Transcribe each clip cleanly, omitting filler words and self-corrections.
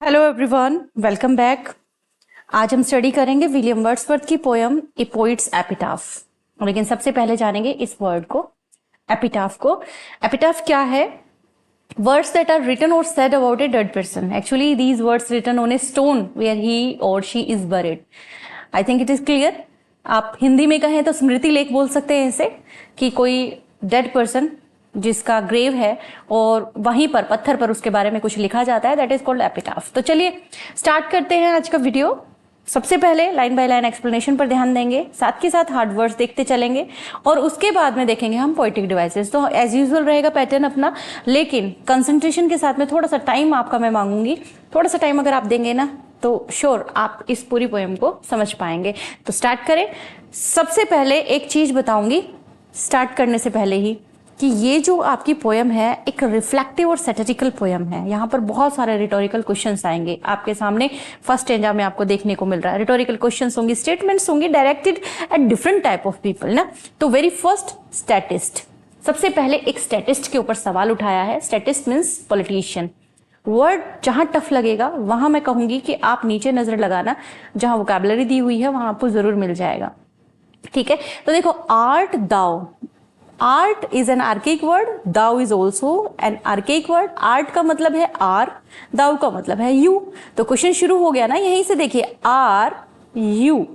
Hello everyone, welcome back. आज हम study करेंगे विलियम वर्ड्सवर्थ की पोयम ए पोइट्स एपिटाफ। लेकिन सबसे पहले जानेंगे इस वर्ड को, एपिटाफ को। एपिटाफ क्या है? Words that are written or said about a dead person. Actually these words written on a stone where he or she is buried. I think it is clear. आप हिंदी में कहें तो स्मृति लेख बोल सकते हैं इसे, कि कोई डेड पर्सन जिसका ग्रेव है और वहीं पर पत्थर पर उसके बारे में कुछ लिखा जाता है, दैट इज कॉल्ड एपिटाफ। तो चलिए स्टार्ट करते हैं आज का वीडियो। सबसे पहले लाइन बाय लाइन एक्सप्लेनेशन पर ध्यान देंगे, साथ के साथ हार्ड वर्ड्स देखते चलेंगे और उसके बाद में देखेंगे हम पोएटिक डिवाइसेस। तो एज यूजुअल रहेगा पैटर्न अपना, लेकिन कंसंट्रेशन के साथ में थोड़ा सा टाइम आपका मैं मांगूंगी। थोड़ा सा टाइम अगर आप देंगे ना तो श्योर आप इस पूरी पोएम को समझ पाएंगे। तो स्टार्ट करें। सबसे पहले एक चीज बताऊंगी स्टार्ट करने से पहले ही, कि ये जो आपकी पोयम है एक रिफ्लेक्टिव और सैटिरिकल पोयम है। यहाँ पर बहुत सारे रिटोरिकल क्वेश्चंस आएंगे आपके सामने। फर्स्ट स्टेंजा में आपको देखने को मिल रहा है रिटोरिकल क्वेश्चंस होंगे, स्टेटमेंट्स होंगे directed at different type of people ना। तो वेरी फर्स्ट, स्टैटिस्ट। सबसे पहले एक स्टैटिस्ट के ऊपर सवाल उठाया है। Statist means politician. वर्ड जहां टफ लगेगा वहां मैं कहूंगी कि आप नीचे नजर लगाना, जहां वोकैबुलरी दी हुई है वहां आपको जरूर मिल जाएगा। ठीक है, तो देखो, art thou. Art is an archaic word, thou is also an archaic word. Art का मतलब है आर, दाउ का मतलब है यू। तो क्वेश्चन शुरू हो गया ना यहीं से। देखिए, are you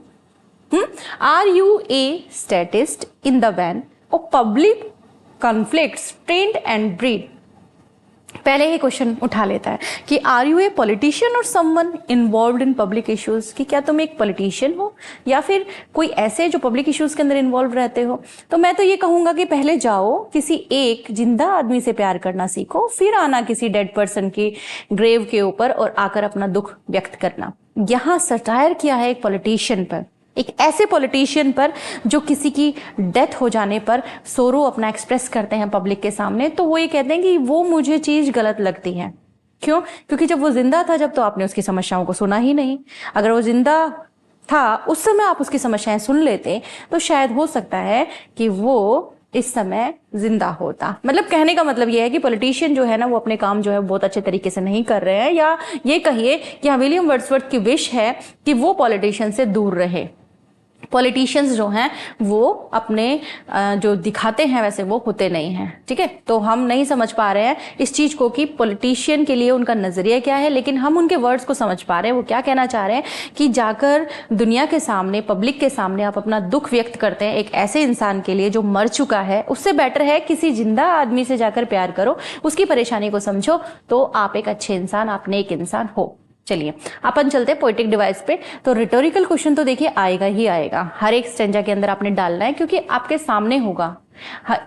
are you a statist in the van of public conflicts trend and breed. पहले ही क्वेश्चन उठा लेता है कि आर यू ए पॉलिटिशियन और someone involved in public issues, कि क्या तुम एक पॉलिटिशियन हो या फिर कोई ऐसे जो पब्लिक इश्यूज के अंदर इन्वॉल्व रहते हो। तो मैं तो ये कहूंगा कि पहले जाओ किसी एक जिंदा आदमी से प्यार करना सीखो, फिर आना किसी डेड पर्सन की ग्रेव के ऊपर और आकर अपना दुख व्यक्त करना। यहां सटायर किया है एक पॉलिटिशियन पर, एक ऐसे पॉलिटिशियन पर जो किसी की डेथ हो जाने पर सोरो अपना एक्सप्रेस करते हैं पब्लिक के सामने। तो वो ये कहते हैं कि वो मुझे चीज गलत लगती है। क्यों? क्योंकि जब वो जिंदा था जब तो आपने उसकी समस्याओं को सुना ही नहीं। अगर वो जिंदा था उस समय आप उसकी समस्याएं सुन लेते तो शायद हो सकता है कि वो इस समय जिंदा होता। मतलब कहने का मतलब यह है कि पॉलिटिशियन जो है ना वो अपने काम जो है बहुत अच्छे तरीके से नहीं कर रहे हैं, या ये कहिए कि विलियम वर्ड्सवर्थ की विश है कि वो पॉलिटिशियन से दूर रहे। पॉलिटिशियंस जो हैं वो अपने जो दिखाते हैं वैसे वो होते नहीं हैं। ठीक है, तो हम नहीं समझ पा रहे हैं इस चीज को कि पॉलिटिशियन के लिए उनका नजरिया क्या है, लेकिन हम उनके वर्ड्स को समझ पा रहे हैं। वो क्या कहना चाह रहे हैं कि जाकर दुनिया के सामने, पब्लिक के सामने आप अपना दुख व्यक्त करते हैं एक ऐसे इंसान के लिए जो मर चुका है, उससे बेटर है किसी जिंदा आदमी से जाकर प्यार करो, उसकी परेशानी को समझो, तो आप एक अच्छे इंसान, आप नेक इंसान हो। चलिए अपन चलते हैं पोएटिक डिवाइस पे। तो रिटोरिकल क्वेश्चन तो देखिए आएगा ही आएगा, हर एक स्टेंजा के अंदर आपने डालना है, क्योंकि आपके सामने होगा।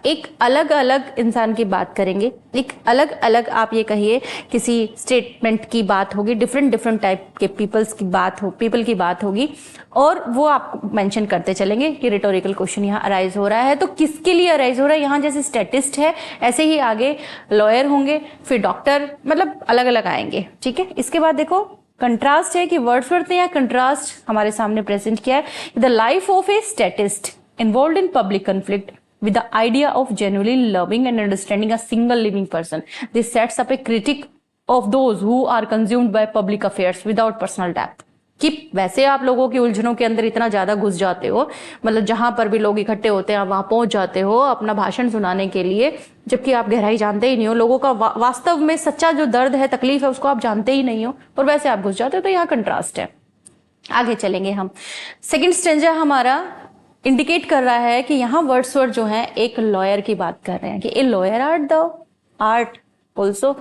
एक अलग अलग इंसान की बात करेंगे, एक अलग अलग आप ये कहिए किसी स्टेटमेंट की बात होगी, डिफरेंट डिफरेंट टाइप के पीपल की बात होगी, और वो आप मेंशन करते चलेंगे कि रिटोरिकल क्वेश्चन यहाँ अराइज हो रहा है। तो किसके लिए अराइज हो रहा है? यहाँ जैसे स्टैटिस्ट है ऐसे ही आगे लॉयर होंगे, फिर डॉक्टर, मतलब अलग अलग आएंगे। ठीक है, इसके बाद देखो कंट्रास्ट है कि वर्ड्सवर्थ ने यहाँ कंट्रास्ट हमारे सामने प्रेजेंट किया है। The life of A statist involved in public conflict with the idea of genuinely loving and understanding a single living person. This sets up a critic of those who are consumed by public affairs without personal depth. कि वैसे आप लोगों की उलझनों के अंदर इतना ज्यादा घुस जाते हो, मतलब जहां पर भी लोग इकट्ठे होते हैं आप वहां पहुंच जाते हो अपना भाषण सुनाने के लिए, जबकि आप गहराई जानते ही नहीं हो, लोगों का वास्तव में सच्चा जो दर्द है, तकलीफ है, उसको आप जानते ही नहीं हो, और वैसे आप घुस जाते हो। तो यहाँ कंट्रास्ट है। आगे चलेंगे हम। सेकेंड स्टेंजा हमारा इंडिकेट कर रहा है कि यहाँ वर्ड्सवर्थ जो है एक लॉयर की बात कर रहे हैं कि a lawyer art the art also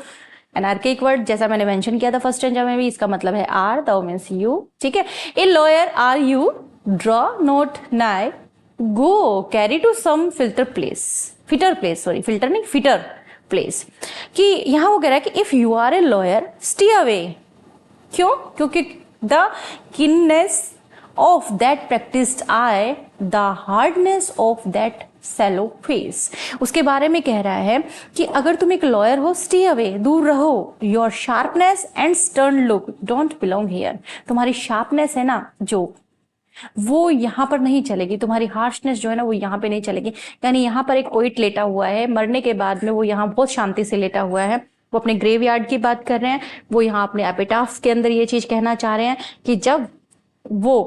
an archaic word, जैसा मैंने मेंशन किया था फर्स्ट स्टेंजा में भी, इसका मतलब है आर, द मींस यू। ठीक है, a lawyer are you, draw not nigh, go carry to some filter place. कि यहाँ वो कह रहा है कि if you are a lawyer stay away. क्यों? क्योंकि the keenness of that practiced eye, the hardness of that shallow face। उसके बारे में कह रहा है कि अगर तुम एक लॉयर हो, stay away, दूर रहो। Your sharpness and stern look don't belong here। तुम्हारी sharpness है ना जो, वो यहाँ पर नहीं चलेगी, तुम्हारी हार्शनेस जो है ना वो यहाँ पे नहीं चलेगी। यानी यहाँ पर एक पोइट लेटा हुआ है, मरने के बाद में वो यहाँ बहुत शांति से लेटा हुआ है, वो अपने ग्रेव यार्ड की बात कर रहे हैं। वो यहाँ अपने एपिटाफ के अंदर ये चीज कहना चाह रहे हैं कि जब वो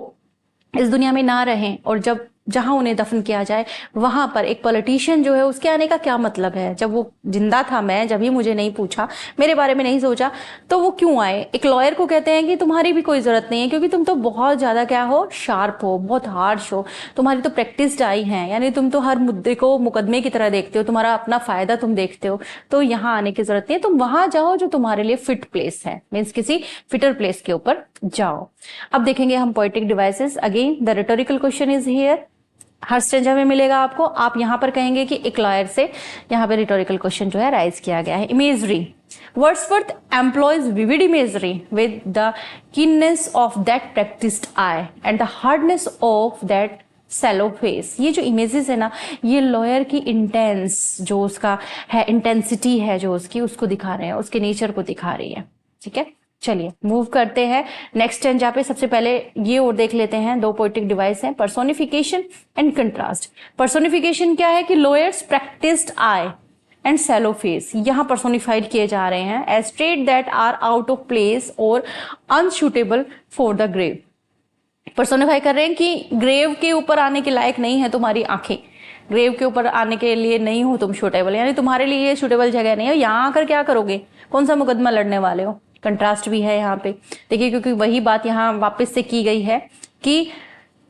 इस दुनिया में ना रहें और जब जहां उन्हें दफन किया जाए वहां पर एक पॉलिटिशियन जो है उसके आने का क्या मतलब है। जब वो जिंदा था, मैं जब ही मुझे नहीं पूछा, मेरे बारे में नहीं सोचा, तो वो क्यों आए। एक लॉयर को कहते हैं कि तुम्हारी भी कोई जरूरत नहीं है, क्योंकि तुम तो बहुत ज्यादा क्या हो, शार्प हो, बहुत हार्श हो, तुम्हारी तो प्रैक्टिस्ड आई है, यानी तुम तो हर मुद्दे को मुकदमे की तरह देखते हो, तुम्हारा अपना फायदा तुम देखते हो, तो यहाँ आने की जरूरत नहीं है, तुम वहां जाओ जो तुम्हारे लिए फिट प्लेस है, मीन्स किसी फिटर प्लेस के ऊपर जाओ। अब देखेंगे हम poetic devices. Again the rhetorical question is here, her stanza में मिलेगा आपको। आप यहां पर कहेंगे कि एक लॉयर से यहाँ पे रिटोरिकल क्वेश्चन जो है राइज किया गया है। Imagery, Wordsworth employs vivid imagery with the keenness of that practised eye and the hardness of that sallow face. ये जो इमेजेस है ना, ये लॉयर की इंटेंस जो उसका है, इंटेंसिटी है जो उसकी, उसको दिखा रहे हैं, उसके नेचर को दिखा रही है। ठीक है, चलिए मूव करते हैं नेक्स्ट स्टेंजा पे। सबसे पहले ये और देख लेते हैं, दो पोएटिक डिवाइस हैं, पर्सोनिफिकेशन एंड कंट्रास्ट। पर्सोनिफिकेशन क्या है कि lawyers practised eye and sallow face यहां पर्सोनिफाइड किए जा रहे हैं as trait that are out of place और unsuitable for the grave. Personify कर रहे हैं कि ग्रेव के ऊपर आने के लायक नहीं है तुम्हारी आंखें, ग्रेव के ऊपर आने के लिए नहीं हो तुम सूटेबल, यानी तुम्हारे लिए ये सूटेबल जगह नहीं है, यहाँ आकर क्या करोगे, कौन सा मुकदमा लड़ने वाले हो। कंट्रास्ट भी है यहाँ पे, देखिए, क्योंकि वही बात यहाँ वापस से की गई है कि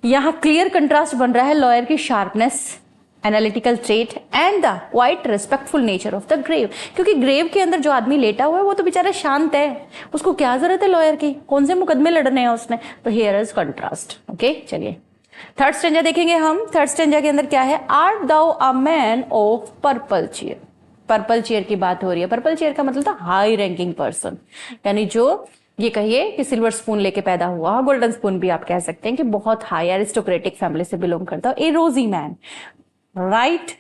यहाँ क्लियर कंट्रास्ट बन रहा है लॉयर की sharpness, analytical trait and the quiet respectful nature of the grave. क्योंकि ग्रेव के अंदर जो आदमी लेटा हुआ है वो तो बेचारा शांत है, उसको क्या जरूरत है लॉयर की, कौन से मुकदमे लड़ने हैं उसने। तो हियर इज कंट्रास्ट। ओके, चलिए थर्ड स्टेंजा देखेंगे हम। थर्ड स्टेंजा के अंदर क्या है, art thou a man of purple cheer. Purple cheer की बात हो रही है। पर्पल चेयर का मतलब था हाई रैंकिंग पर्सन, यानी जो ये कहिए कि सिल्वर स्पून लेके पैदा हुआ, गोल्डन स्पून भी आप कह सकते हैं, कि बहुत हाई एरिस्टोक्रेटिक फैमिली से बिलोंग करता है। A rosy man, right,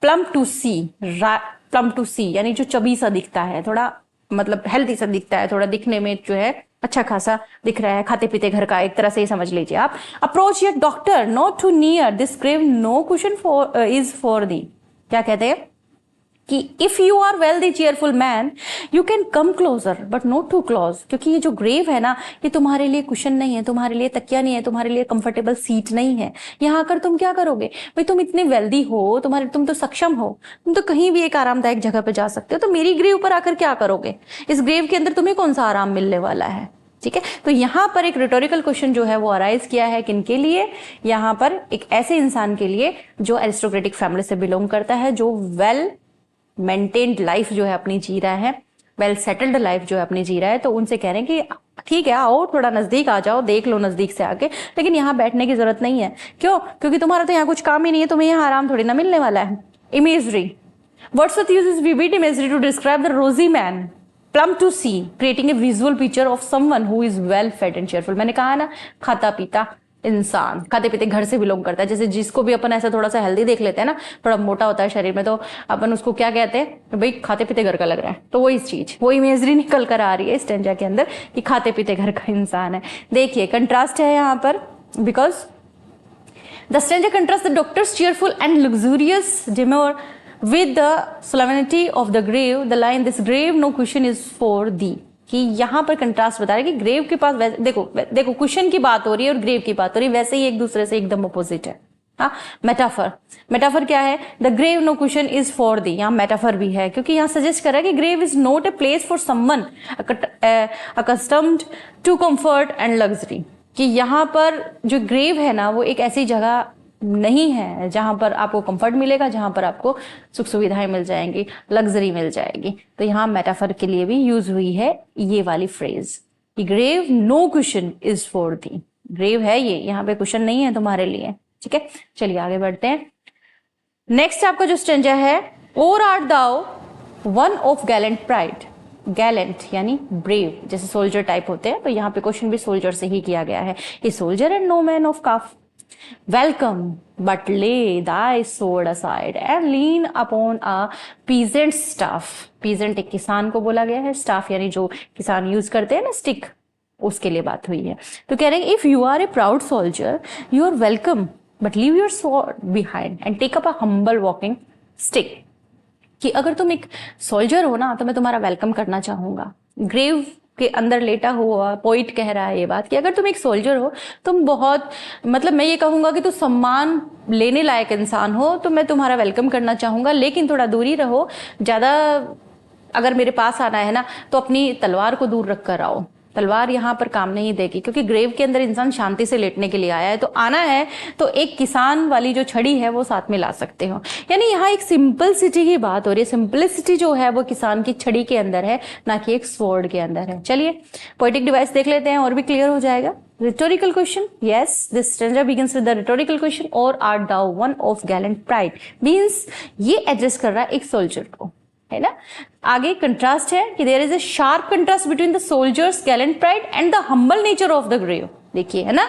plump to see, plump to see यानी जो चबी सा दिखता है, थोड़ा मतलब हेल्दी सा दिखता है, थोड़ा दिखने में जो है अच्छा खासा दिख रहा है, खाते पीते घर का, एक तरह से ही समझ लीजिए आप। Approach your doctor not too near this grave, no question for is for thee. क्या कहते हैं कि if you are wealthy cheerful man you can come closer but not too close. क्योंकि ये जो ग्रेव है ना, ये तुम्हारे लिए कुशन नहीं है, तुम्हारे लिए तकिया नहीं है, तुम्हारे लिए कंफर्टेबल सीट नहीं है। यहाँ आकर तुम क्या करोगे भाई, तुम इतने वेल्दी हो, तुम तो सक्षम हो, तुम तो कहीं भी एक आरामदायक जगह पे जा सकते हो, तो मेरी ग्रेव पर आकर क्या करोगे। इस ग्रेव के अंदर तुम्हें कौन सा आराम मिलने वाला है। ठीक है, तो यहाँ पर एक रिटोरिकल क्वेश्चन जो है वो अराइज किया है किनके लिए, यहाँ पर एक ऐसे इंसान के लिए जो एरिस्टोक्रेटिक फैमिली से बिलोंग करता है, जो वेल मेंटेन्ड लाइफ जो है अपनी जी रहा है, वेल सेटल्ड लाइफ जो है अपनी जी रहा है। तो उनसे कह रहे हैं कि ठीक है, आओ थोड़ा नजदीक आ जाओ, देख लो नजदीक से आके, लेकिन यहाँ बैठने की जरूरत नहीं है। क्यों? क्योंकि तुम्हारा तो यहाँ कुछ काम ही नहीं है, तुम्हें यहाँ आराम थोड़ी ना मिलने वाला है। Imagery, Wordsworth uses vivid imagery to describe the rosy man, plump to see, creating a visual picture of someone who is well fed and cheerful. मैंने कहा ना, खाता पीता इंसान, खाते पीते घर से बिलोंग करता है। जैसे जिसको भी अपन ऐसा थोड़ा सा हेल्दी देख लेते हैं ना, थोड़ा मोटा होता है शरीर में, तो अपन उसको क्या कहते हैं, भाई खाते पीते घर का लग रहा है। तो वही चीज, वो इमेजरी निकल कर आ रही है स्टेंजा के अंदर कि खाते पीते घर का इंसान है। देखिए कंट्रास्ट है यहाँ पर, because the stanza contrast the doctor's cheerful and luxurious demeanour with the solemnity of the grave, the line this grave no cushion is for thee, कि यहाँ पर कंट्रास्ट बता रहा है कि ग्रेव के पास देखो क्वेश्चन की बात हो रही है और ग्रेव की बात हो रही है, वैसे ही एक दूसरे से एकदम अपोजिट है। हाँ, मेटाफर क्या है, the grave no question is for thee, यहाँ मेटाफर भी है, क्योंकि यहाँ सजेस्ट कर रहा है कि grave is not a place for someone accustomed to comfort and luxury, कि यहाँ पर जो ग्रेव है ना वो एक ऐसी जगह नहीं है जहां पर आपको कंफर्ट मिलेगा, जहां पर आपको सुख सुविधाएं मिल जाएंगी, लग्जरी मिल जाएगी। तो यहाँ मेटाफर के लिए भी यूज हुई है ये वाली फ्रेज कि grave no question is for thee, grave है ये, यहाँ पे क्वेश्चन नहीं है तुम्हारे लिए। ठीक है, चलिए आगे बढ़ते हैं। नेक्स्ट आपका जो स्टेंजा है, और art thou one of gallant pride, gallant यानी ब्रेव, जैसे सोल्जर टाइप होते हैं, तो यहाँ पे क्वेश्चन भी सोल्जर से ही किया गया है। A soldier and no man of chaff, welcome but lay thy sword aside and lean upon a peasant staff। peasant एक किसान को बोला गया है, staff यानी जो किसान यूज करते हैं ना, स्टिक, उसके लिए बात हुई है। तो कह रहे हैं if you are a proud soldier you are welcome but leave your sword behind and take up a humble walking stick। कि अगर तुम एक सोल्जर हो ना तो मैं तुम्हारा वेलकम करना चाहूंगा। ग्रेव के अंदर लेटा हुआ पोइट कह रहा है ये बात कि अगर तुम एक सोल्जर हो, तुम बहुत मतलब मैं ये कहूंगा कि तुम सम्मान लेने लायक इंसान हो, तो मैं तुम्हारा वेलकम करना चाहूंगा, लेकिन थोड़ा दूरी रहो। ज्यादा अगर मेरे पास आना है ना तो अपनी तलवार को दूर रख कर आओ। तलवार यहाँ पर काम नहीं देगी, क्योंकि ग्रेव के अंदर इंसान शांति से लेटने के लिए आया है। तो आना है तो एक किसान वाली जो छड़ी है वो साथ में ला सकते हो। यानी यहाँ एक सिंपलिसिटी की बात हो रही है। सिंपलिसिटी जो है वो किसान की छड़ी के अंदर है, ना कि एक स्वॉर्ड के अंदर है। चलिए पोएटिक डिवाइस देख लेते हैं और भी क्लियर हो जाएगा। Rhetorical question. Yes, this stanza begins with the rhetorical question. Or art thou one of gallant pride? Means ये एड्रेस कर रहा है एक सोल्जर को, है ना। आगे कंट्रास्ट है कि there is a sharp contrast between the soldier's gallant pride and the humble nature of the grave. देखिए, है ना,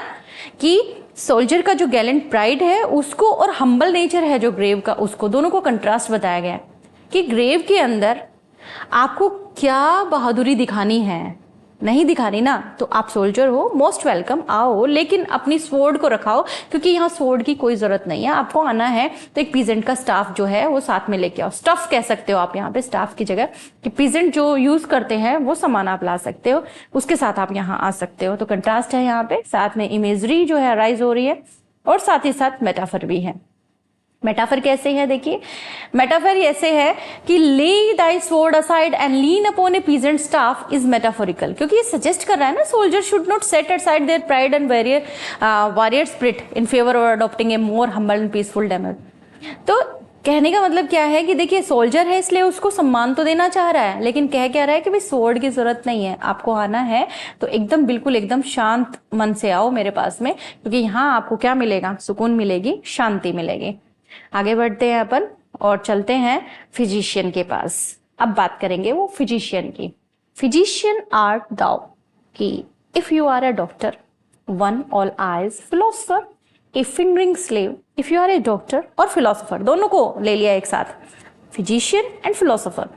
कि सोल्जर का जो गैलेंट प्राइड है उसको और हम्बल नेचर है जो ग्रेव का, उसको दोनों को कंट्रास्ट बताया गया है कि ग्रेव के अंदर आपको क्या बहादुरी दिखानी है, नहीं दिखानी ना तो आप सोल्जर हो, मोस्ट वेलकम, आओ, लेकिन अपनी स्वॉर्ड को रखाओ, क्योंकि यहाँ स्वॉर्ड की कोई जरूरत नहीं है। आपको आना है तो एक पीजेंट का स्टाफ जो है वो साथ में लेके आओ। स्टफ कह सकते हो आप यहाँ पे स्टाफ की जगह, कि पीजेंट जो यूज करते हैं वो सामान आप ला सकते हो, उसके साथ आप यहाँ आ सकते हो। तो कंट्रास्ट है यहाँ पे, साथ में इमेजरी जो है राइज हो रही है, और साथ ही साथ मेटाफर भी है। मेटाफर कैसे है, देखिए मेटाफर ऐसे है कि lay thy sword aside and lean upon a peasant staff is metaphorical, क्योंकि ये सजेस्ट कर रहा है ना soldier should not set aside their pride and warrior spirit in favour of adopting a more humble and peaceful demeanour. तो कहने का मतलब क्या है कि देखिए सोल्जर है इसलिए उसको सम्मान तो देना चाह रहा है, लेकिन कह क्या रहा है कि भाई स्वॉर्ड की जरूरत नहीं है, आपको आना है तो एकदम बिल्कुल एकदम शांत मन से आओ मेरे पास में, क्योंकि यहाँ आपको क्या मिलेगा, सुकून मिलेगी, शांति मिलेगी। आगे बढ़ते हैं अपन और चलते हैं फिजिशियन के पास। अब बात करेंगे वो फिजिशियन की। फिजिशियन आर्ट दाउ, कि if you are a doctor, one all eyes, philosopher, a fingering slave. If you are a doctor और फिलोसफर दोनों को ले लिया एक साथ, physician and philosopher.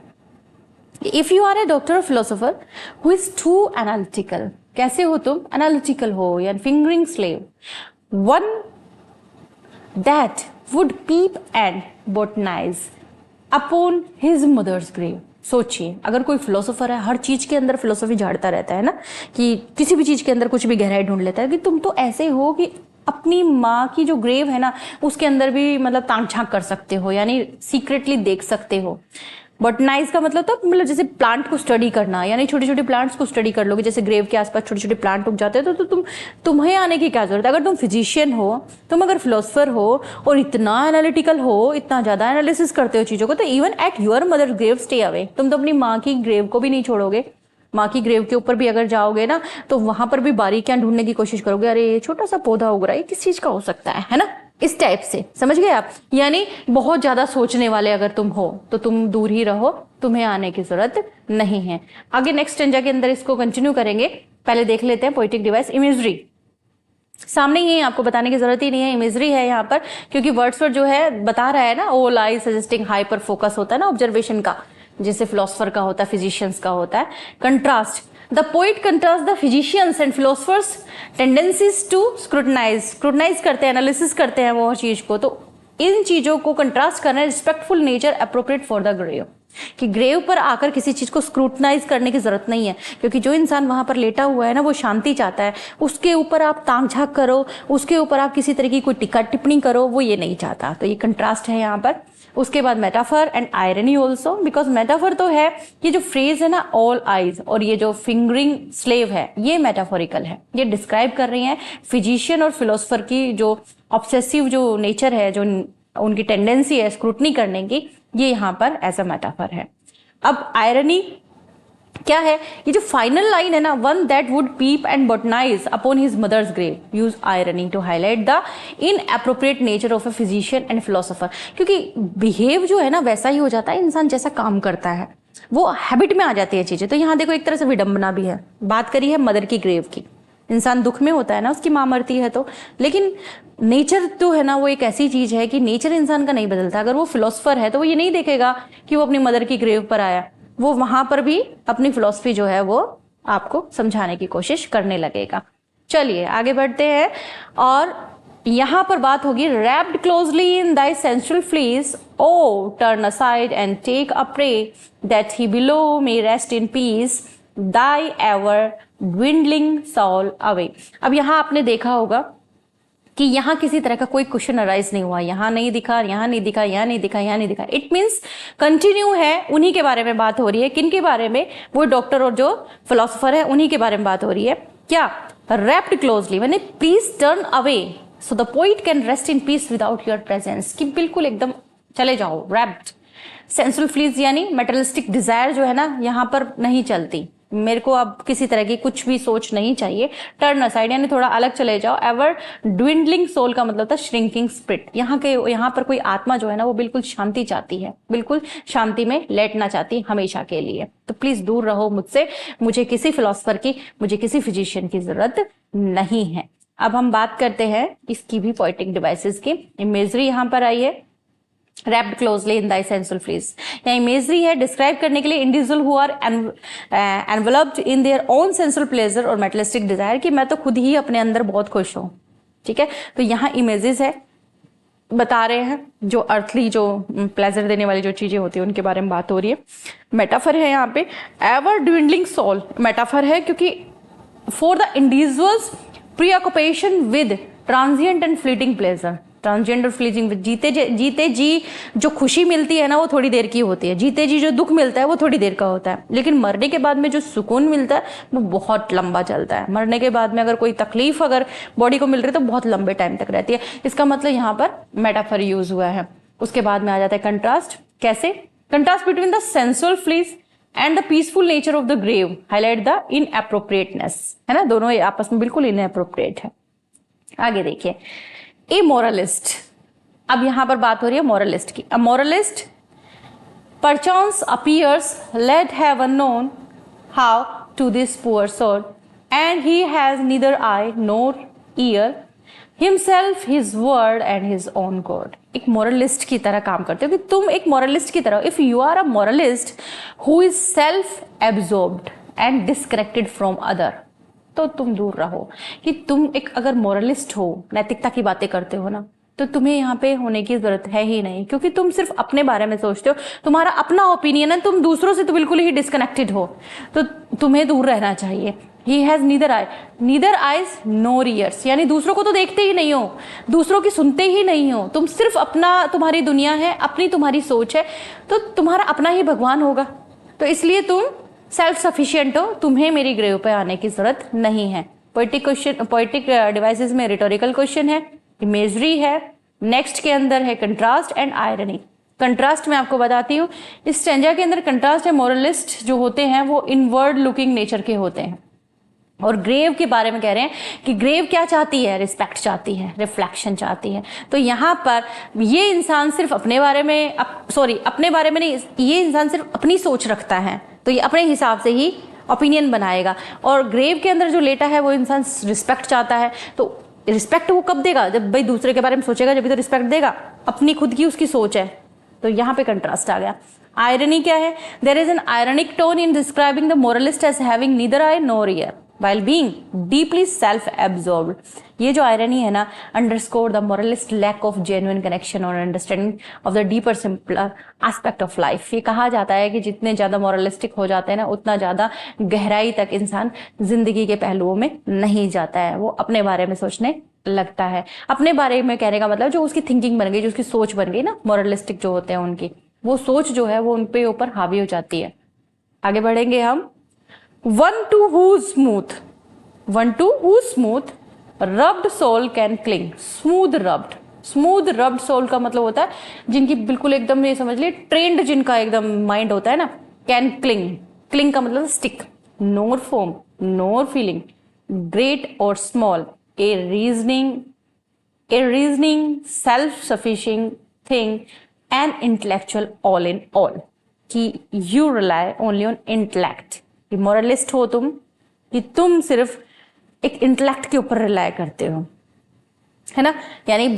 If you are a doctor और philosopher who is too analytical, कैसे हो तुम, एनालिटिकल हो या fingering slave. One that would peep and botanize upon his mother's grave। सोचिए अगर कोई फिलोसोफर है, हर चीज के अंदर फिलोसफी झाड़ता रहता है ना, कि किसी भी चीज के अंदर कुछ भी गहराई ढूंढ लेता है, कि तुम तो ऐसे हो कि अपनी माँ की जो ग्रेव है ना उसके अंदर भी मतलब ताक झांक कर सकते हो, यानी सीक्रेटली देख सकते हो। बॉटनाइज का मतलब तो मतलब जैसे प्लांट को स्टडी करना, यानी छोटे छोटे प्लांट्स को स्टडी कर लोगे, जैसे ग्रेव के आसपास छोटे छोटे प्लांट उग जाते हैं, तो तुम्हें आने की क्या जरूरत है। अगर तुम फिजिशियन हो, तुम अगर फिलोसफर हो और इतना एनालिटिकल हो, इतना ज्यादा एनालिसिस करते हो चीजों को, तो even at your mother grave stay away, तुम तो अपनी माँ की ग्रेव को भी नहीं छोड़ोगे। माँ की ग्रेव के ऊपर भी अगर जाओगे ना तो वहां पर भी बारीकियां ढूंढने की कोशिश करोगे, अरे ये छोटा सा पौधा उग रहा है, किस चीज का हो सकता है ना, इस टाइप से, समझ गए आप। यानी बहुत ज्यादा सोचने वाले अगर तुम हो तो तुम दूर ही रहो, तुम्हें आने की जरूरत नहीं है। आगे नेक्स्ट स्टेंजा के अंदर इसको कंटिन्यू करेंगे, पहले देख लेते हैं पोएटिक डिवाइस इमेजरी। सामने ही आपको बताने की जरूरत ही नहीं है, इमेजरी है यहाँ पर, क्योंकि वर्ड्सवर्थ जो है बता रहा है ना, all I suggesting hyper focus होता है ना ऑब्जर्वेशन का, जैसे फिलोसफर का होता है, फिजिशियंस का होता है। Contrast, the poet contrast the physicians and philosophers tendencies to scrutinise करते हैं, एनालिसिस करते हैं वो हर चीज को। तो इन चीजों को कंट्रास्ट करना है, respectful nature appropriate for the grave, कि ग्रेव पर आकर किसी चीज को स्क्रूटनाइज करने की जरूरत नहीं है, क्योंकि जो इंसान वहां पर लेटा हुआ है ना वो शांति चाहता है, उसके ऊपर आप ताक झांक करो, उसके ऊपर आप किसी तरह की कोई टिक्का टिप्पणी करो, वो ये नहीं चाहता। तो ये कंट्रास्ट है यहाँ पर। उसके बाद metaphor and irony also, because metaphor तो है, ये जो फ्रेज है ना ऑल आइज, और ये जो फिंगरिंग स्लेव है ये मेटाफोरिकल है, ये डिस्क्राइब कर रही हैं फिजिशियन और फिलोसफर की जो ऑब्सेसिव जो नेचर है, जो उनकी टेंडेंसी है स्क्रूटनी करने की, ये यहाँ पर एज अ मेटाफर है। अब आयरनी क्या है, ये जो फाइनल लाइन है ना, one that would peep and botanize upon his mother's grave, use irony to highlight the inappropriate nature of a physician and philosopher. क्योंकि बिहेव जो है ना वैसा ही हो जाता है, इंसान जैसा काम करता है वो हैबिट में आ जाती है चीजें। तो यहाँ देखो एक तरह से विडंबना भी है, बात करी है मदर की ग्रेव की, इंसान दुख में होता है ना, उसकी माँ मरती है तो, लेकिन नेचर तो है ना वो एक ऐसी चीज है कि नेचर इंसान का नहीं बदलता। अगर वो फिलोसफर है तो वो ये नहीं देखेगा कि वो अपनी मदर की ग्रेव पर आया, वो वहां पर भी अपनी फिलॉसफी जो है वो आपको समझाने की कोशिश करने लगेगा। चलिए आगे बढ़ते हैं और यहां पर बात होगी wrapped closely in thy sensual fleece, oh turn aside and take a prey that he below may rest in peace, thy ever dwindling soul away। अब यहां आपने देखा होगा कि यहाँ किसी तरह का कोई क्वेश्चन अराइज नहीं हुआ, यहाँ नहीं दिखा, यहाँ नहीं दिखा, यहाँ नहीं दिखा, यहाँ नहीं दिखा। इट मीन्स कंटिन्यू है, उन्हीं के बारे में बात हो रही है। किन के बारे में? वो डॉक्टर और जो फिलोसोफर है उन्हीं के बारे में बात हो रही है। क्या? रैप्ड क्लोजली, मैंने please turn away so the poet can rest in peace without your presence, कि बिल्कुल एकदम चले जाओ। रैप्ड सेंसुअल फ्लीज यानी मेटलिस्टिक डिजायर जो है ना यहाँ पर नहीं चलती, मेरे को अब किसी तरह की कुछ भी सोच नहीं चाहिए। टर्न असाइड यानी थोड़ा अलग चले जाओ। एवर ड्विंडलिंग सोल का मतलब था श्रिंकिंग स्पिरिट। यहाँ पर कोई आत्मा जो है ना वो बिल्कुल शांति चाहती है, बिल्कुल शांति में लेटना चाहती है हमेशा के लिए। तो प्लीज दूर रहो मुझसे, मुझे किसी फिलोसफर की, मुझे किसी फिजिशियन की जरूरत नहीं है। अब हम बात करते हैं इसकी भी पोएटिक डिवाइसेस की। इमेजरी यहाँ पर आई है, wrapped closely in thy sensual fleece। यहाँ इमेजरी है डिस्क्राइब करने के लिए individual who are enveloped in their own sensual pleasure और मेटलिस्टिक डिजायर, कि मैं तो खुद ही अपने अंदर बहुत खुश हूँ। ठीक है, तो यहाँ इमेजेस है, बता रहे हैं जो अर्थली, जो प्लेजर देने वाली जो चीजें होती है उनके बारे में बात हो रही है। मेटाफर है यहाँ पे एवर ड्विंडलिंग सोल, मेटाफर है क्योंकि for the individual's preoccupation with transient and fleeting pleasure. Transient और फ्लीटिंग, जीते जी जो खुशी मिलती है ना वो थोड़ी देर की होती है, जीते जी जो दुख मिलता है वो थोड़ी देर का होता है, लेकिन मरने के बाद में जो सुकून मिलता है वो बहुत लंबा चलता है। मरने के बाद में अगर कोई तकलीफ अगर बॉडी को मिल रही है तो बहुत लंबे टाइम तक रहती है। इसका मतलब यहाँ पर मेटाफर यूज हुआ है। उसके बाद में आ जाता है कंट्रास्ट। कैसे? Contrast between the sensual fleece and the peaceful nature of the grave highlight the inappropriateness, है ना, दोनों आपस में बिल्कुल इनएप्रोप्रिएट है। आगे देखिए, ए मोरलिस्ट। अब यहां पर बात हो रही है मोरलिस्ट की। A moralist perchance appears led heaven knows how to this poor soul and he has neither eye nor ear himself his world and his own god. एक मोरलिस्ट की तरह काम करते हो कि तुम एक मोरलिस्ट की तरह, if you are a moralist who is self absorbed and disconnected from other, तो तुम दूर रहो। कि तुम एक अगर मोरलिस्ट हो, नैतिकता की बातें करते हो ना, तो तुम्हें यहाँ पे होने की जरूरत है ही नहीं, क्योंकि तुम सिर्फ अपने बारे में सोचते हो, तुम्हारा अपना ओपिनियन है, तुम दूसरों से तो बिल्कुल ही डिस्कनेक्टेड हो, तो तुम्हें दूर रहना चाहिए। ही has neither eyes NOR years, यानी दूसरों को तो देखते ही नहीं हो, दूसरों की सुनते ही नहीं हो, तुम सिर्फ अपना, तुम्हारी दुनिया है, अपनी तुम्हारी सोच है, तो तुम्हारा अपना ही भगवान होगा। तो इसलिए तुम सेल्फ सफिशिएंट हो, तुम्हें मेरी ग्रेव पे आने की जरूरत नहीं है। पोएटिक क्वेश्चन, पोएटिक डिवाइसेस में रिटोरिकल क्वेश्चन है, इमेजरी है, नेक्स्ट के अंदर है कंट्रास्ट एंड आयरनी। कंट्रास्ट मैं आपको बताती हूँ, इस स्टैंजा के अंदर कंट्रास्ट है, मोरलिस्ट जो होते हैं वो इनवर्ड लुकिंग नेचर के होते हैं, और ग्रेव के बारे में कह रहे हैं कि ग्रेव क्या चाहती है? रिस्पेक्ट चाहती है, रिफ्लेक्शन चाहती है। तो यहाँ पर ये इंसान सिर्फ अपने बारे में, अपने बारे में नहीं, ये इंसान सिर्फ अपनी सोच रखता है, तो ये अपने हिसाब से ही ओपिनियन बनाएगा। और ग्रेव के अंदर जो लेटा है वो इंसान रिस्पेक्ट चाहता है, तो रिस्पेक्ट वो कब देगा? जब भाई दूसरे के बारे में सोचेगा जब भी तो रिस्पेक्ट देगा, अपनी खुद की उसकी सोच है। तो यहाँ पे कंट्रास्ट आ गया। आयरनी क्या है? There is an ironic tone in describing the moralist as having neither eye nor ear while being deeply self-absorbed। ये जो आयरनी है ना, underscore the moralist lack of genuine connection or understanding of the deeper simpler aspect of life। ये कहा जाता है कि जितने ज्यादा मोरलिस्टिक हो जाते हैं ना, उतना ज्यादा गहराई तक इंसान जिंदगी के पहलुओं में नहीं जाता है, वो अपने बारे में सोचने लगता है। अपने बारे में कहने का मतलब जो उसकी थिंकिंग बन गई, जो उसकी सोच बन गई ना, मोरलिस्टिक जो होते हैं उनकी वो सोच जो है वो उनपे ऊपर हावी हो जाती है। आगे बढ़ेंगे हम। One to whose smooth rubbed soul can cling। smooth rubbed soul का मतलब होता है जिनकी बिल्कुल एकदम, ये समझ लिए ट्रेंड, जिनका एकदम माइंड होता है ना, can cling का मतलब stick, nor form nor feeling, great or small, a reasoning self sufficient thing, an intellectual all in all। कि you rely only on intellect, कि मोरलिस्ट हो तुम, कि तुम सिर्फ एक इंटेलेक्ट के ऊपर रिलाय करते हो, है ना, यानी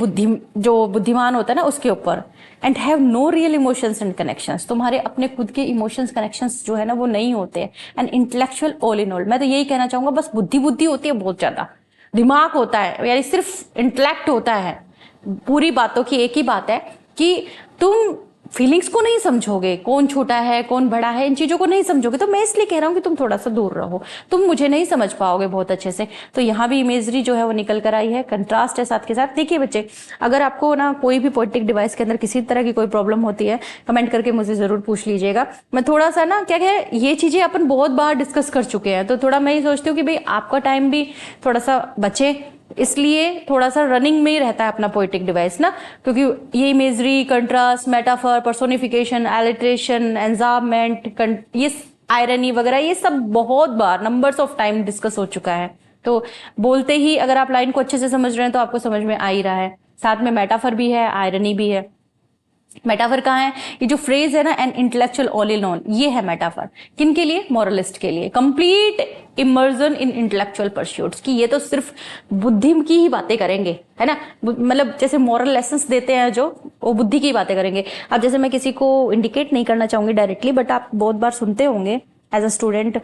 जो बुद्धिमान होता है ना उसके ऊपर। And have no real emotions and connections, तुम्हारे अपने खुद के इमोशंस कनेक्शंस जो है ना वो नहीं होते। And intellectual all in all, मैं तो यही कहना चाहूंगा, बस बुद्धि होती है बहुत ज्यादा, दिमाग होता है, यानी सिर्फ इंटेलेक्ट होता है। पूरी बातों की एक ही बात है कि तुम फीलिंग्स को नहीं समझोगे, कौन छोटा है कौन बड़ा है, इन चीजों को नहीं समझोगे। तो मैं इसलिए कह रहा हूँ कि तुम थोड़ा सा दूर रहो, तुम मुझे नहीं समझ पाओगे बहुत अच्छे से। तो यहाँ भी इमेजरी जो है वो निकल कर आई है, कंट्रास्ट है साथ के साथ। देखिए बच्चे, अगर आपको ना कोई भी पोएटिक डिवाइस के अंदर किसी तरह की कोई प्रॉब्लम होती है, कमेंट करके मुझे जरूर पूछ लीजिएगा। मैं थोड़ा सा ना क्या है, ये चीजें अपन बहुत बार डिस्कस कर चुके हैं, तो थोड़ा मैं ये सोचती हूँ कि भाई आपका टाइम भी थोड़ा सा बचे, इसलिए थोड़ा सा रनिंग में ही रहता है अपना पोएटिक डिवाइस ना, क्योंकि ये imagery, contrast, metaphor, personification, alliteration, enjambment, ये आयरनी वगैरह, ये सब बहुत बार नंबर्स ऑफ टाइम डिस्कस हो चुका है। तो बोलते ही अगर आप लाइन को अच्छे से समझ रहे हैं तो आपको समझ में आ ही रहा है। साथ में मेटाफर भी है, आयरनी भी है। मेटाफर कहाँ है? ये जो फ्रेज है ना, an intellectual all in all, ये है मेटाफर। किन के लिए? मोरलिस्ट के लिए। कंप्लीट इमर्जन इन इंटेलेक्चुअल परस्यूट्स, कि ये तो सिर्फ बुद्धि की ही बातें करेंगे, है ना। मतलब जैसे मॉरल लेसन्स देते हैं जो, वो बुद्धि की बातें करेंगे। अब जैसे मैं किसी को इंडिकेट नहीं करना चाहूंगी डायरेक्टली, बट आप बहुत बार सुनते होंगे एज अ स्टूडेंट,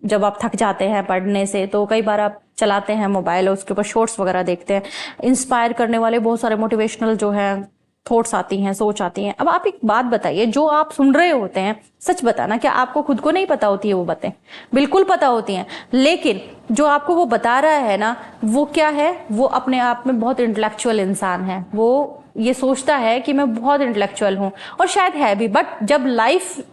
जब आप थक जाते हैं पढ़ने से तो कई बार आप चलाते हैं मोबाइल और उसके ऊपर शॉर्ट्स वगैरह देखते हैं। इंस्पायर करने वाले बहुत सारे मोटिवेशनल जो है थॉट्स आती हैं, सोच आती हैं। अब आप एक बात बताइए, जो आप सुन रहे होते हैं, सच बताना, क्या आपको खुद को नहीं पता होती है वो बातें? बिल्कुल पता होती हैं, लेकिन जो आपको वो बता रहा है ना, वो क्या है? वो अपने आप में बहुत इंटेलेक्चुअल इंसान है। वो ये सोचता है कि मैं बहुत इंटेलेक्चुअल हूं, और शायद है भी, बट जब लाइफ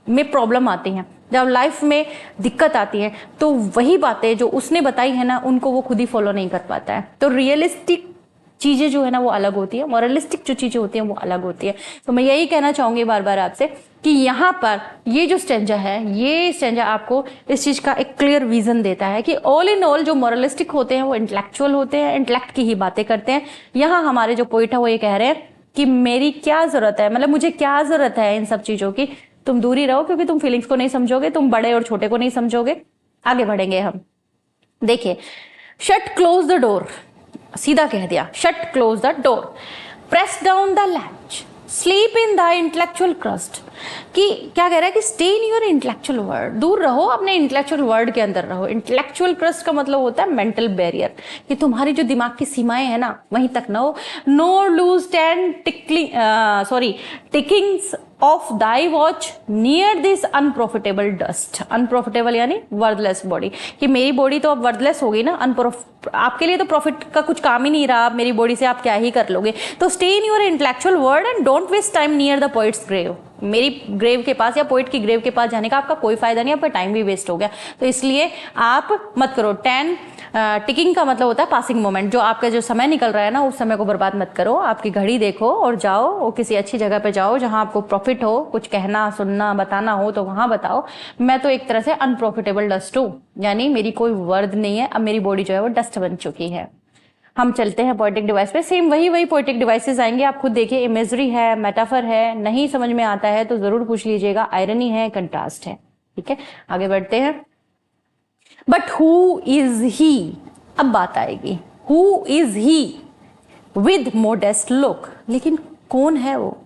में प्रॉब्लम आती हैं, जब लाइफ में दिक्कत आती है, तो वही बातें जो उसने बताई है ना, उनको वो खुद ही फॉलो नहीं कर पाता है। तो रियलिस्टिक चीजें जो है ना वो अलग होती है, मॉरलिस्टिक जो चीजें होती हैं वो अलग होती है। तो मैं यही कहना चाहूंगी बार बार आपसे कि यहाँ पर ये जो स्टेंजा है, ये स्टेंजा आपको इस चीज का एक क्लियर विजन देता है कि ऑल इन ऑल जो मॉरलिस्टिक होते हैं वो इंटेलेक्चुअल होते हैं, इंटेलेक्ट की ही बातें करते हैं। यहाँ हमारे जो पोइट है वो ये कह रहे हैं कि मेरी क्या जरूरत है, मतलब मुझे क्या जरूरत है इन सब चीजों की, तुम दूर ही रहो, क्योंकि तुम फीलिंग्स को नहीं समझोगे, तुम बड़े और छोटे को नहीं समझोगे। आगे बढ़ेंगे हम। देखिए, शट क्लोज द डोर, सीधा कह दिया, shut close the door, press down the latch, sleep in the intellectual crust. कि क्या कह रहा है कि stay in your intellectual world, दूर रहो, अपने इंटेलेक्चुअल वर्ल्ड के अंदर रहो। इंटेलेक्चुअल क्रस्ट का मतलब होता है मेंटल बैरियर, कि तुम्हारी जो दिमाग की सीमाएं है ना वहीं तक ना हो। No lose 10 tickings of thy watch near this unprofitable dust. Unprofitable यानी वर्थलेस बॉडी, कि मेरी बॉडी तो अब वर्थलेस हो गई ना, आपके लिए तो प्रॉफिट का कुछ काम ही नहीं रहा, मेरी बॉडी से आप क्या ही कर लोगे। तो stay in your intellectual world and don't waste time near the poet's grave. मेरी ग्रेव के पास या पोइट की ग्रेव के पास जाने का आपका कोई फायदा नहीं, आपका टाइम भी वेस्ट हो गया। तो इसलिए आप मत करो। 10 टिकिंग का मतलब होता है पासिंग मोमेंट, जो आपका जो समय निकल रहा है ना उस समय को बर्बाद मत करो। आपकी घड़ी देखो और जाओ, और किसी अच्छी जगह पे जाओ जहां आपको प्रॉफिट हो, कुछ कहना सुनना बताना हो तो वहां बताओ। मैं तो एक तरह से अनप्रॉफिटेबल डस्ट हूं, यानी मेरी कोई वर्थ नहीं है, अब मेरी बॉडी जो है वो डस्ट बन चुकी है। हम चलते हैं पोएटिक डिवाइस पे। सेम वही पोएटिक डिवाइसेस आएंगे, आप खुद देखिए। इमेजरी है, मेटाफर है, नहीं समझ में आता है तो जरूर पूछ लीजिएगा। आयरनी है, कंट्रास्ट है, ठीक है। आगे बढ़ते हैं। बट हु इज ही, अब बात आएगी, who is he with modest look, लेकिन कौन है वो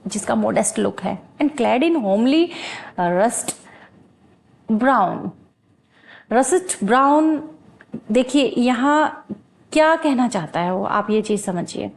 जिसका मोडेस्ट लुक है? And clad in homely rust brown. Rust brown, देखिए यहाँ क्या कहना चाहता है वो, आप ये चीज समझिए।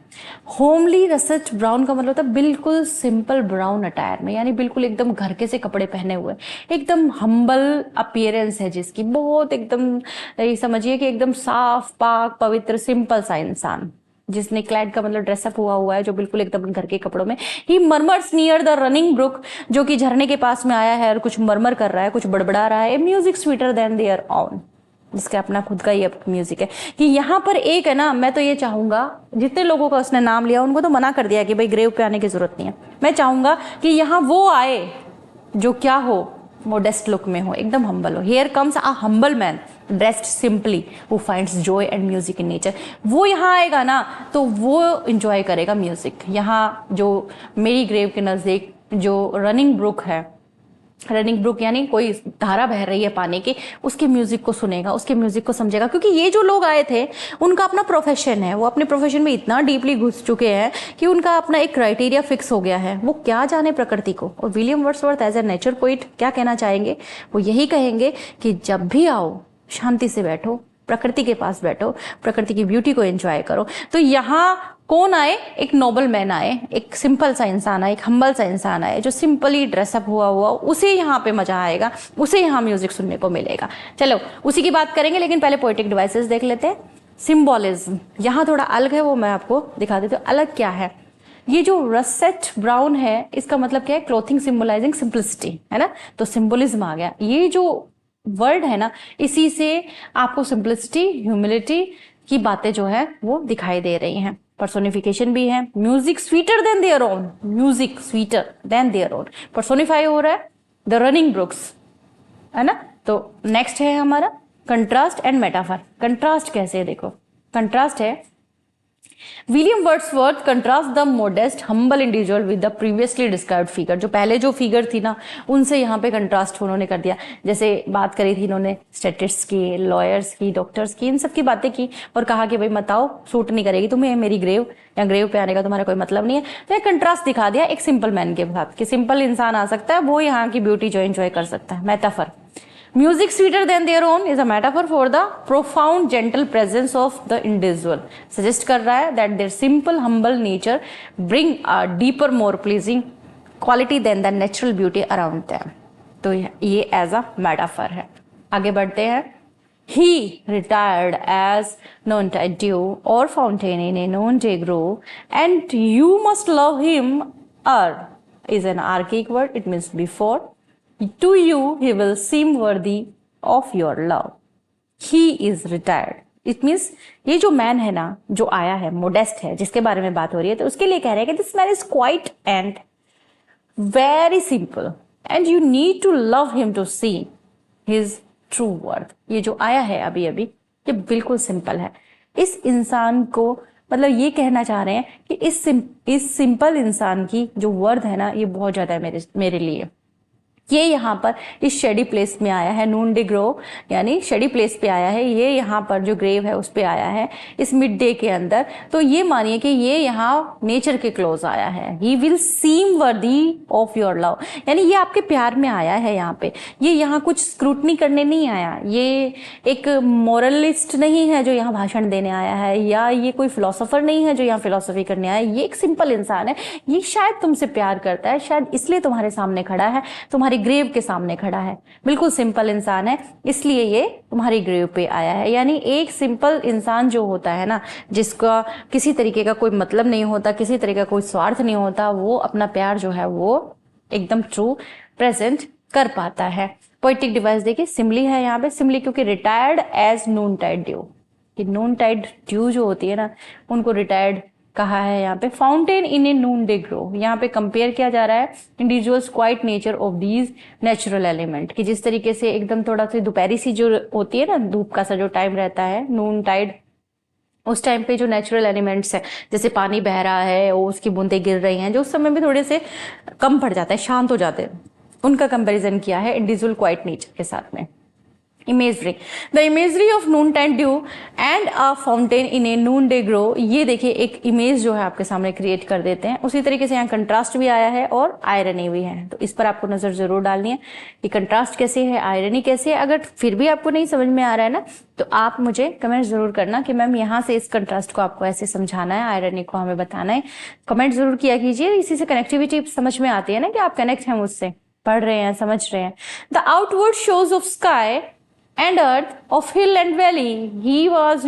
होमली रस्ट ब्राउन का मतलब होता है बिल्कुल सिंपल ब्राउन अटायर में, यानी बिल्कुल एकदम घर के से कपड़े पहने हुए, एकदम हम्बल अपीयरेंस है जिसकी, बहुत एकदम ये समझिए कि एकदम साफ पाक पवित्र सिंपल सा इंसान, जिसने क्लैड का मतलब ड्रेसअप हुआ है, जो बिल्कुल एकदम घर के कपड़ों में। ही मरमर्स नियर द रनिंग ब्रुक, जो कि झरने के पास में आया है और कुछ मरमर कर रहा है, कुछ बड़बड़ा रहा है। Music sweeter than their own, जिसका अपना खुद का ही म्यूजिक है। कि यहाँ पर एक है ना, मैं तो ये चाहूंगा, जितने लोगों का उसने नाम लिया उनको तो मना कर दिया कि भाई ग्रेव पे आने की जरूरत नहीं है। मैं चाहूंगा कि यहाँ वो आए जो क्या हो, मोडेस्ट लुक में हो, एकदम हम्बल हो। Here comes a humble man dressed simply who finds Joy and music in nature. वो यहाँ आएगा ना तो वो इंजॉय करेगा म्यूजिक। यहाँ जो मेरी ग्रेव के नजदीक जो रनिंग ब्रुक है, रनिंग ब्रुक यानी कोई धारा बह रही है पानी की, उसके म्यूजिक को सुनेगा, उसके म्यूजिक को समझेगा। क्योंकि ये जो लोग आए थे उनका अपना प्रोफेशन है, वो अपने प्रोफेशन में इतना डीपली घुस चुके हैं कि उनका अपना एक क्राइटेरिया फिक्स हो गया है। वो क्या जाने प्रकृति को। और William Wordsworth as a nature poet क्या कहना चाहेंगे? वो यही कहेंगे कि जब भी आओ शांति से बैठो, प्रकृति के पास बैठो, प्रकृति की ब्यूटी को एंजॉय करो। तो यहाँ कौन आए? एक नोबल मैन आए, एक सिंपल सा इंसान आए, एक हम्बल सा इंसान आए, जो सिंपली ड्रेसअप हुआ उसे यहाँ पे मजा आएगा, उसे यहाँ म्यूजिक सुनने को मिलेगा। चलो उसी की बात करेंगे, लेकिन पहले पोएटिक डिवाइसेस देख लेते हैं। सिंबोलिज्म यहाँ थोड़ा अलग है, वो मैं आपको दिखा देती हूँ। अलग क्या है? ये जो रसेट ब्राउन है, इसका मतलब क्या है? क्लोथिंग सिंबलाइजिंग सिंपलिसिटी, है ना। तो सिंबलिज्म आ गया। ये जो वर्ड है ना, इसी से आपको सिंपलिसिटी, ह्यूमिलिटी की बातें जो है वो दिखाई दे रही हैं। पर्सोनिफिकेशन भी है। Music sweeter than their own, music sweeter than their own, personify हो रहा है द रनिंग ब्रुक्स, है ना। तो नेक्स्ट है हमारा कंट्रास्ट एंड मेटाफर। कंट्रास्ट कैसे है? देखो कंट्रास्ट है, William Wordsworth contrast the modest humble individual with the previously described figure. जो पहले जो फिगर थी ना, उनसे यहाँ पे कंट्रास्ट उन्होंने कर दिया। जैसे बात करी थी इन्होंने स्टेटिस्ट्स की, लॉयर्स की, डॉक्टर्स की, इन सब की बातें की और कहा कि भाई मत आओ, सूट नहीं करेगी तुम्हें मेरी ग्रेव, या ग्रेव पे आने का तुम्हारा कोई मतलब नहीं है। तो एक कंट्रास्ट दिखा दिया एक सिंपल मैन के साथ कि सिंपल इंसान आ सकता है, वो यहाँ की ब्यूटी जो एंजॉय कर सकता है। Metaphor, music sweeter than their own is a metaphor for the profound gentle presence of the individual. Suggest कर रहा है that their simple humble nature bring a deeper more pleasing quality than the natural beauty around them. तो ये as a metaphor है। आगे बढ़ते हैं। He retired as noontide dew or fountain in a noonday grove, and you must love him. Is an archaic word. It means before. To you he will seem worthy of your love. He is retired. It means ये जो man है ना, जो आया है, modest है, जिसके बारे में बात हो रही है, तो उसके लिए कह रहे हैं कि this man is quiet and very simple and you need to love him to see his true worth. ये जो आया है अभी अभी, ये बिल्कुल सिंपल है। इस इंसान को मतलब ये कहना चाह रहे हैं कि इस सिंपल इंसान की जो वर्थ है ना, ये बहुत ज्यादा है मेरे लिए। ये यहाँ पर इस शेडी प्लेस में आया है, नून डे ग्रो यानी शेडी प्लेस पे आया है। ये यहाँ पर जो ग्रेव है उस पे आया है इस मिड डे के अंदर। तो ये मानिए कि ये यहाँ नेचर के क्लोज आया है। He will seam worthy of your love, यानी ये आपके प्यार में आया है यहाँ पे। ये यहाँ कुछ स्क्रूटनी करने नहीं आया, ये एक मोरलिस्ट नहीं है जो यहाँ भाषण देने आया है, या ये कोई फिलोसोफर नहीं है जो यहाँ फिलोसफी करने आया है। ये एक सिंपल इंसान है। ये शायद तुमसे प्यार करता है, शायद इसलिए तुम्हारे सामने खड़ा है, तुम्हारी ग्रेव के सामने खड़ा है। बिल्कुल सिंपल इंसान है, इसलिए ये तुम्हारी ग्रेव पे आया है। यानी एक सिंपल इंसान जो होता है ना, जिसका किसी तरीके का कोई मतलब नहीं होता, किसी तरीके का कोई स्वार्थ नहीं होता, वो अपना प्यार जो है वो एकदम ट्रू प्रेजेंट कर पाता है। पोएटिक डिवाइस देखिए, सिमली है यहाँ पे। सिमली क्योंकि रिटायर्ड एज नून टाइड ड्यू, कि नून टाइड ड्यू जो होती है ना, उनको रिटायर्ड कहा है यहाँ पे। Fountain in a noon day grow, यहाँ पे कंपेयर किया जा रहा है individuals quite nature of these natural element, कि जिस तरीके से एकदम थोड़ा सी दोपहरी सी जो होती है ना, धूप का सा जो टाइम रहता है, नून टाइड, उस टाइम पे जो नेचुरल एलिमेंट्स है, जैसे पानी बह रहा है और उसकी बूंदें गिर रही हैं, जो उस समय में थोड़े से कम पड़ जाते हैं, शांत हो जाते हैं, उनका कंपेरिजन किया है इंडिविजुअल क्वाइट नेचर के साथ में। Imagery, the imagery of noon tide dew and a fountain in a noon day grove. ये देखिए एक इमेज जो है आपके सामने क्रिएट कर देते हैं। उसी तरीके से यहाँ कंट्रास्ट भी आया है और आयरनी भी है, तो इस पर आपको नजर जरूर डालनी है कि कंट्रास्ट कैसे है, आयरनी कैसे है। अगर फिर भी आपको नहीं समझ में आ रहा है ना, तो आप मुझे कमेंट जरूर करना कि मैम यहाँ से इस कंट्रास्ट को आपको ऐसे समझाना है, आयरनी को हमें बताना है। कमेंट जरूर किया कीजिए, इसी से कनेक्टिविटी समझ में आती है ना कि आप कनेक्ट हैं मुझसे, पढ़ रहे हैं, समझ रहे हैं। The outward shows of sky and earth, of hill and valley, he has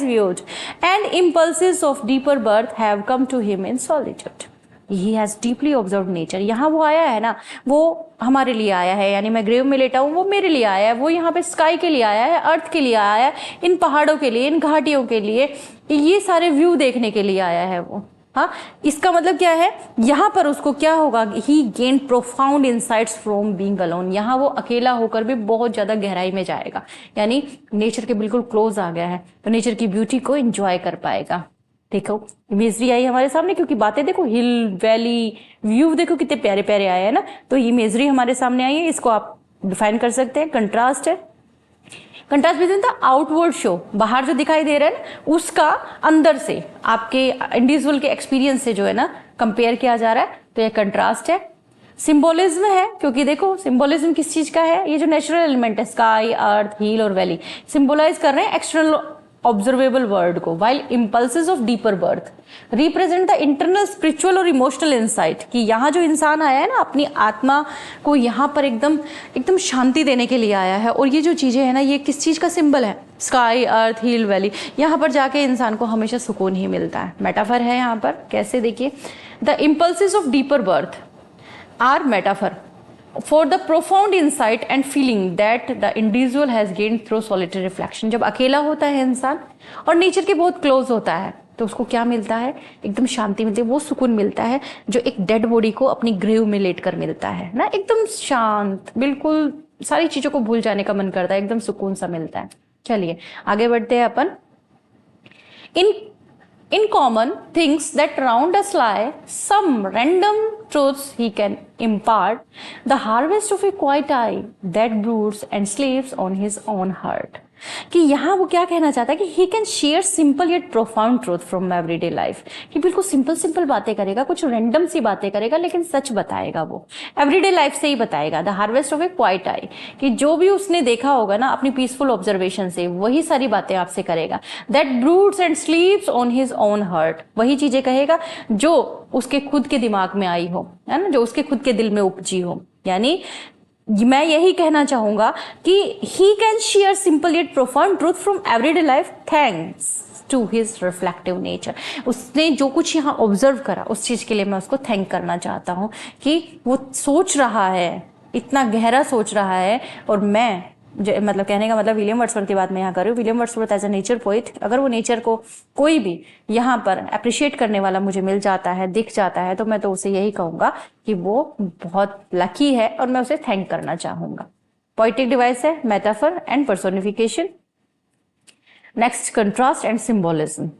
viewed, and impulses of deeper birth have come to him in solitude. He has deeply observed nature. यहाँ वो आया है ना, वो हमारे लिए आया है, यानी मैं ग्रेव में लेटा हूँ, वो मेरे लिए आया है। वो यहाँ पे स्काई के लिए आया है, अर्थ के लिए आया है, इन पहाड़ों के लिए, इन घाटियों के लिए, ये सारे व्यू देखने के लिए आया है वो। हाँ, इसका मतलब क्या है, यहाँ पर उसको क्या होगा, he gain profound insights from being alone. यहाँ वो अकेला होकर भी बहुत ज्यादा गहराई में जाएगा, यानी नेचर के बिल्कुल क्लोज आ गया है, तो नेचर की ब्यूटी को एंजॉय कर पाएगा। देखो इमेजरी आई हमारे सामने, क्योंकि बातें देखो, हिल वैली व्यू देखो कितने प्यारे प्यारे आए हैं ना, तो इमेजरी हमारे सामने आई है। इसको आप डिफाइन कर सकते हैं। कंट्रास्ट है, contrast between the outward show, बाहर जो दिखाई दे रहा है ना, उसका अंदर से आपके इंडिविजुअल के एक्सपीरियंस से जो है ना कंपेयर किया जा रहा है, तो ये कंट्रास्ट है। सिंबोलिज्म है, क्योंकि देखो सिंबोलिज्म किस चीज का है, ये जो नेचुरल एलिमेंट है स्काई, अर्थ, हिल और वैली सिंबलाइज कर रहे हैं एक्सटर्नल ऑब्जर्वेबल वर्ल्ड को, while impulses of deeper birth represent the internal spiritual और इमोशनल इंसाइट, कि यहाँ जो इंसान आया है ना अपनी आत्मा को यहाँ पर एकदम एकदम शांति देने के लिए आया है। और ये जो चीज़ें हैं ना, ये किस चीज़ का सिंबल है, स्काई, अर्थ, हिल, वैली, यहाँ पर जाके इंसान को हमेशा सुकून ही मिलता है। मेटाफर है यहाँ पर, कैसे देखिए, the impulses of deeper birth are metaphor for the profound insight and feeling that the individual has gained through solitary reflection। जब अकेला होता है इंसान और नेचर के बहुत क्लोज होता है तो उसको क्या मिलता है, एकदम शांति मिलती है, वो सुकून मिलता है जो एक डेड बॉडी को अपनी ग्रेव में लेट कर मिलता है ना, एकदम शांत, बिल्कुल सारी चीजों को भूल जाने का मन करता है, एकदम सुकून सा मिलता है। चलिए आगे बढ़ते हैं अपन। In common things that round us lie, some random truths he can impart, the harvest of a quiet eye that broods and sleeps on his own heart। कि यहाँ वो क्या कहना चाहता है कि he can share simple yet profound truth from everyday life, कि बिल्कुल सिंपल बातें करेगा, कुछ रैंडम सी बातें करेगा लेकिन सच बताएगा, वो एवरीडे लाइफ से ही बताएगा। The harvest of a quiet eye, कि जो भी उसने देखा होगा ना अपनी पीसफुल ऑब्जर्वेशन से, वही सारी बातें आपसे करेगा। That breeds and स्लीप्स on his own heart, वही चीजें कहेगा जो उसके खुद के दिमाग में आई हो, है ना, जो उसके खुद के दिल में उपजी हो। यानी मैं यही कहना चाहूंगा कि he can share simple yet profound truth from everyday life thanks to his reflective nature। उसने जो कुछ यहाँ ऑब्जर्व करा उस चीज के लिए मैं उसको थैंक करना चाहता हूँ कि वो सोच रहा है, इतना गहरा सोच रहा है। और मैं मतलब कहने का मतलब विलियम वर्ड्सवर्थ की बात मैं यहाँ कर रही हूँ। William Wordsworth as a nature poet, अगर वो नेचर को कोई भी यहाँ पर अप्रिशिएट करने वाला मुझे मिल जाता है, दिख जाता है, तो मैं तो उसे यही कहूंगा कि वो बहुत लकी है और मैं उसे थैंक करना चाहूंगा। पोइटिक डिवाइस है metaphor and personification. Next contrast and symbolism.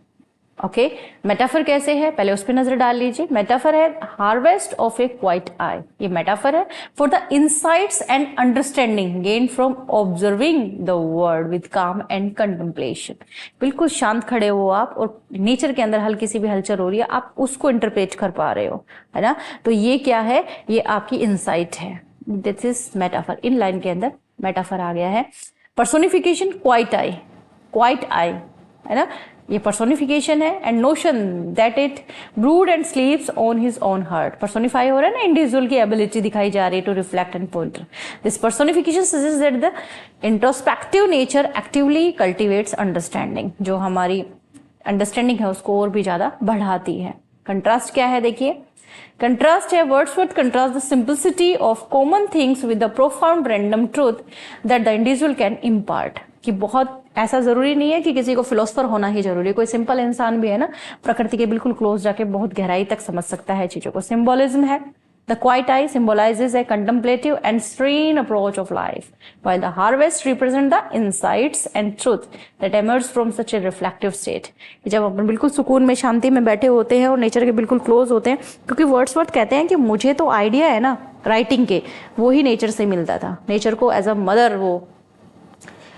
Okay, metaphor कैसे है पहले उस पर नजर डाल लीजिए। मेटाफर है हार्वेस्ट ऑफ ए क्वाइट आई, ये मेटाफर है for the insights and understanding gain from observing the world with काम एंड कंटेम्पलेशन। बिल्कुल शांत खड़े हो आप और नेचर के अंदर हल्की सी भी हलचल हो रही है, आप उसको इंटरप्रेट कर पा रहे हो, है ना। तो ये क्या है, ये आपकी इंसाइट है। This is metaphor, in line के अंदर मेटाफर आ गया है। पर्सोनिफिकेशन क्वाइट आई, क्वाइट आई, है ना, ये पर्सोनिफिकेशन है। And notion that it brood and स्लीप्स on his own heart, personify हो रहा है ना, इंडिविजुअल की एबिलिटी दिखाई जा रही है to reflect and ponder. This personification suggest that the introspective nature actively cultivates understanding, जो हमारी अंडरस्टैंडिंग है उसको और भी ज्यादा बढ़ाती है। कंट्रास्ट क्या है देखिए, कंट्रास्ट है Wordsworth contrast the simplicity of common things with the profound random truth that the individual can impart. कि बहुत ऐसा जरूरी नहीं है कि किसी को फिलोसफर होना ही जरूरी है, कोई सिंपल इंसान भी है ना, प्रकृति के बिल्कुल क्लोज जाके बहुत गहराई तक समझ सकता है चीजों को। सिंबोलिज्म है the quite I symbolizes a contemplative and serene approach of life, while the harvest represent the insights and truth that emerge from such a reflective state। जब अपन बिल्कुल सुकून में शांति में बैठे होते हैं और नेचर के बिल्कुल क्लोज होते हैं, क्योंकि वर्ड्सवर्थ कहते हैं कि मुझे तो आइडिया है ना राइटिंग के, वो ही नेचर से मिलता था। नेचर को एज अ मदर वो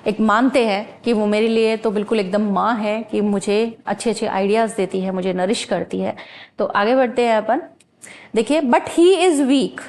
एक मानते हैं कि वो मेरे लिए तो बिल्कुल एकदम माँ है, कि मुझे अच्छे अच्छे आइडियाज देती है, मुझे नरिश करती है। तो आगे बढ़ते हैं अपन, देखिए but he is week,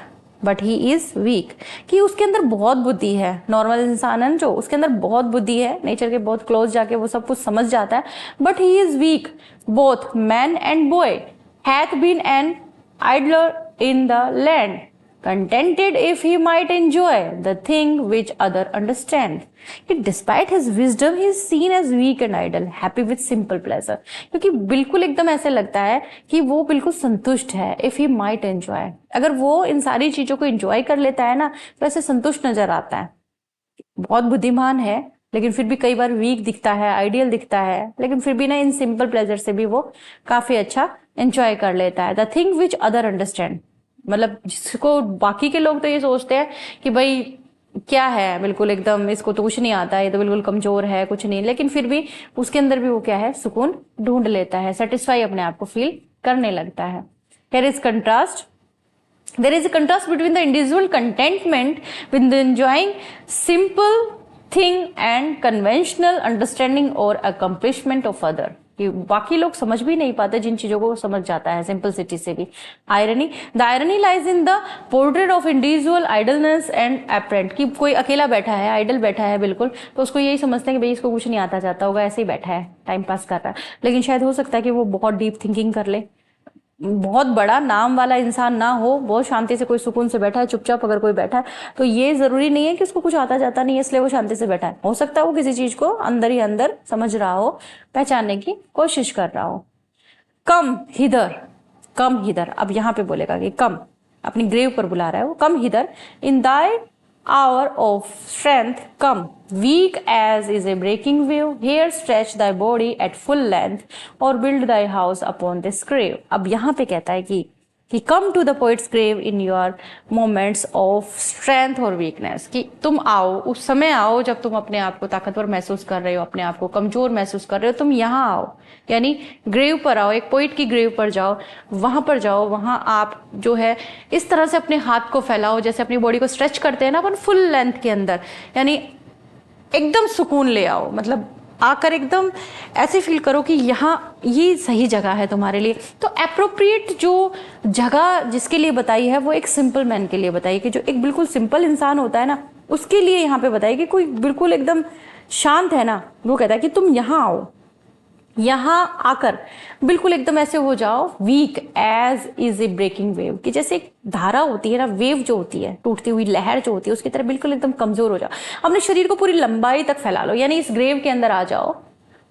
but he is week, कि उसके अंदर बहुत बुद्धि है। नॉर्मल इंसान है जो, उसके अंदर बहुत बुद्धि है, नेचर के बहुत क्लोज जाके वो सब कुछ समझ जाता है। But he is weak both man and boy, hath been an idler in the land, contented if he might enjoy the thing which other understand। कि despite his wisdom he is seen as weak and idle, happy with simple pleasure। क्योंकि बिल्कुल एकदम ऐसे लगता है कि वो बिल्कुल संतुष्ट है। if he might enjoy, अगर वो इन सारी चीजों को enjoy कर लेता है ना, तो ऐसे संतुष्ट नजर आता है। बहुत बुद्धिमान है लेकिन फिर भी कई बार वीक दिखता है, आइडियल दिखता है, लेकिन फिर भी ना इन सिंपल प्लेजर से भी वो काफी अच्छा एंजॉय कर लेता है। The thing which other understand, मतलब जिसको बाकी के लोग तो ये सोचते हैं कि भाई क्या है, बिल्कुल एकदम इसको तो कुछ नहीं आता है, ये तो बिल्कुल कमजोर है, कुछ नहीं, लेकिन फिर भी उसके अंदर भी वो क्या है, सुकून ढूंढ लेता है, सेटिस्फाई अपने आप को फील करने लगता है। Here is contrast, there is a contrast between the individual contentment with enjoying simple thing and conventional understanding और अकम्प्लिशमेंट ऑफ अदर। कि बाकी लोग समझ भी नहीं पाते जिन चीजों को समझ जाता है सिंपलिसिटी से भी। Irony, the irony lies in the portrait of individual idleness and apparent, कि कोई अकेला बैठा है, आइडल बैठा है बिल्कुल, तो उसको यही समझते हैं कि भाई इसको कुछ नहीं आता जाता होगा, ऐसे ही बैठा है, टाइम पास कर रहा है। लेकिन शायद हो सकता है कि वो बहुत डीप थिंकिंग कर ले, बहुत बड़ा नाम वाला इंसान ना हो, बहुत शांति से कोई सुकून से बैठा है, चुपचाप अगर कोई बैठा है तो ये जरूरी नहीं है कि उसको कुछ आता जाता नहीं है इसलिए वो शांति से बैठा है। हो सकता है वो किसी चीज को अंदर ही अंदर समझ रहा हो, पहचानने की कोशिश कर रहा हो। कम हिदर, कम हिदर, अब यहाँ पे बोलेगा कि कम, अपनी ग्रेव पर बुला रहा है वो, come hither in thy hour of strength come, weak as is a breaking wave, here stretch thy body at full length or build thy house upon this grave। अब यहाँ पे कहता है कि come to the poet's grave in your moments of strength or weakness, कि तुम आओ, उस समय आओ जब तुम अपने आप को ताकतवर महसूस कर रहे हो, अपने आप को कमजोर महसूस कर रहे हो, तुम यहाँ आओ, यानी ग्रेव पर आओ, एक पोइट की ग्रेव पर जाओ, वहां पर जाओ, वहां आप जो है इस तरह से अपने हाथ को फैलाओ जैसे अपनी बॉडी को स्ट्रेच करते हैं ना अपन फुल लेंथ के अंदर, यानी एकदम सुकून ले आओ, मतलब आकर एकदम ऐसे फील करो कि यहाँ ये सही जगह है तुम्हारे लिए। तो एप्रोप्रिएट जो जगह जिसके लिए बताई है वो एक सिंपल मैन के लिए बताई, कि जो एक बिल्कुल सिंपल इंसान होता है ना उसके लिए यहाँ पे बताई, कि कोई बिल्कुल एकदम शांत है ना, वो कहता है कि तुम यहाँ आओ, यहाँ आकर बिल्कुल एकदम ऐसे हो जाओ, weak as is a breaking wave, कि जैसे एक धारा होती है ना, वेव जो होती है, टूटती हुई लहर जो होती है, उसकी तरह बिल्कुल एकदम कमजोर हो जाओ, अपने शरीर को पूरी लंबाई तक फैला लो, यानी इस ग्रेव के अंदर आ जाओ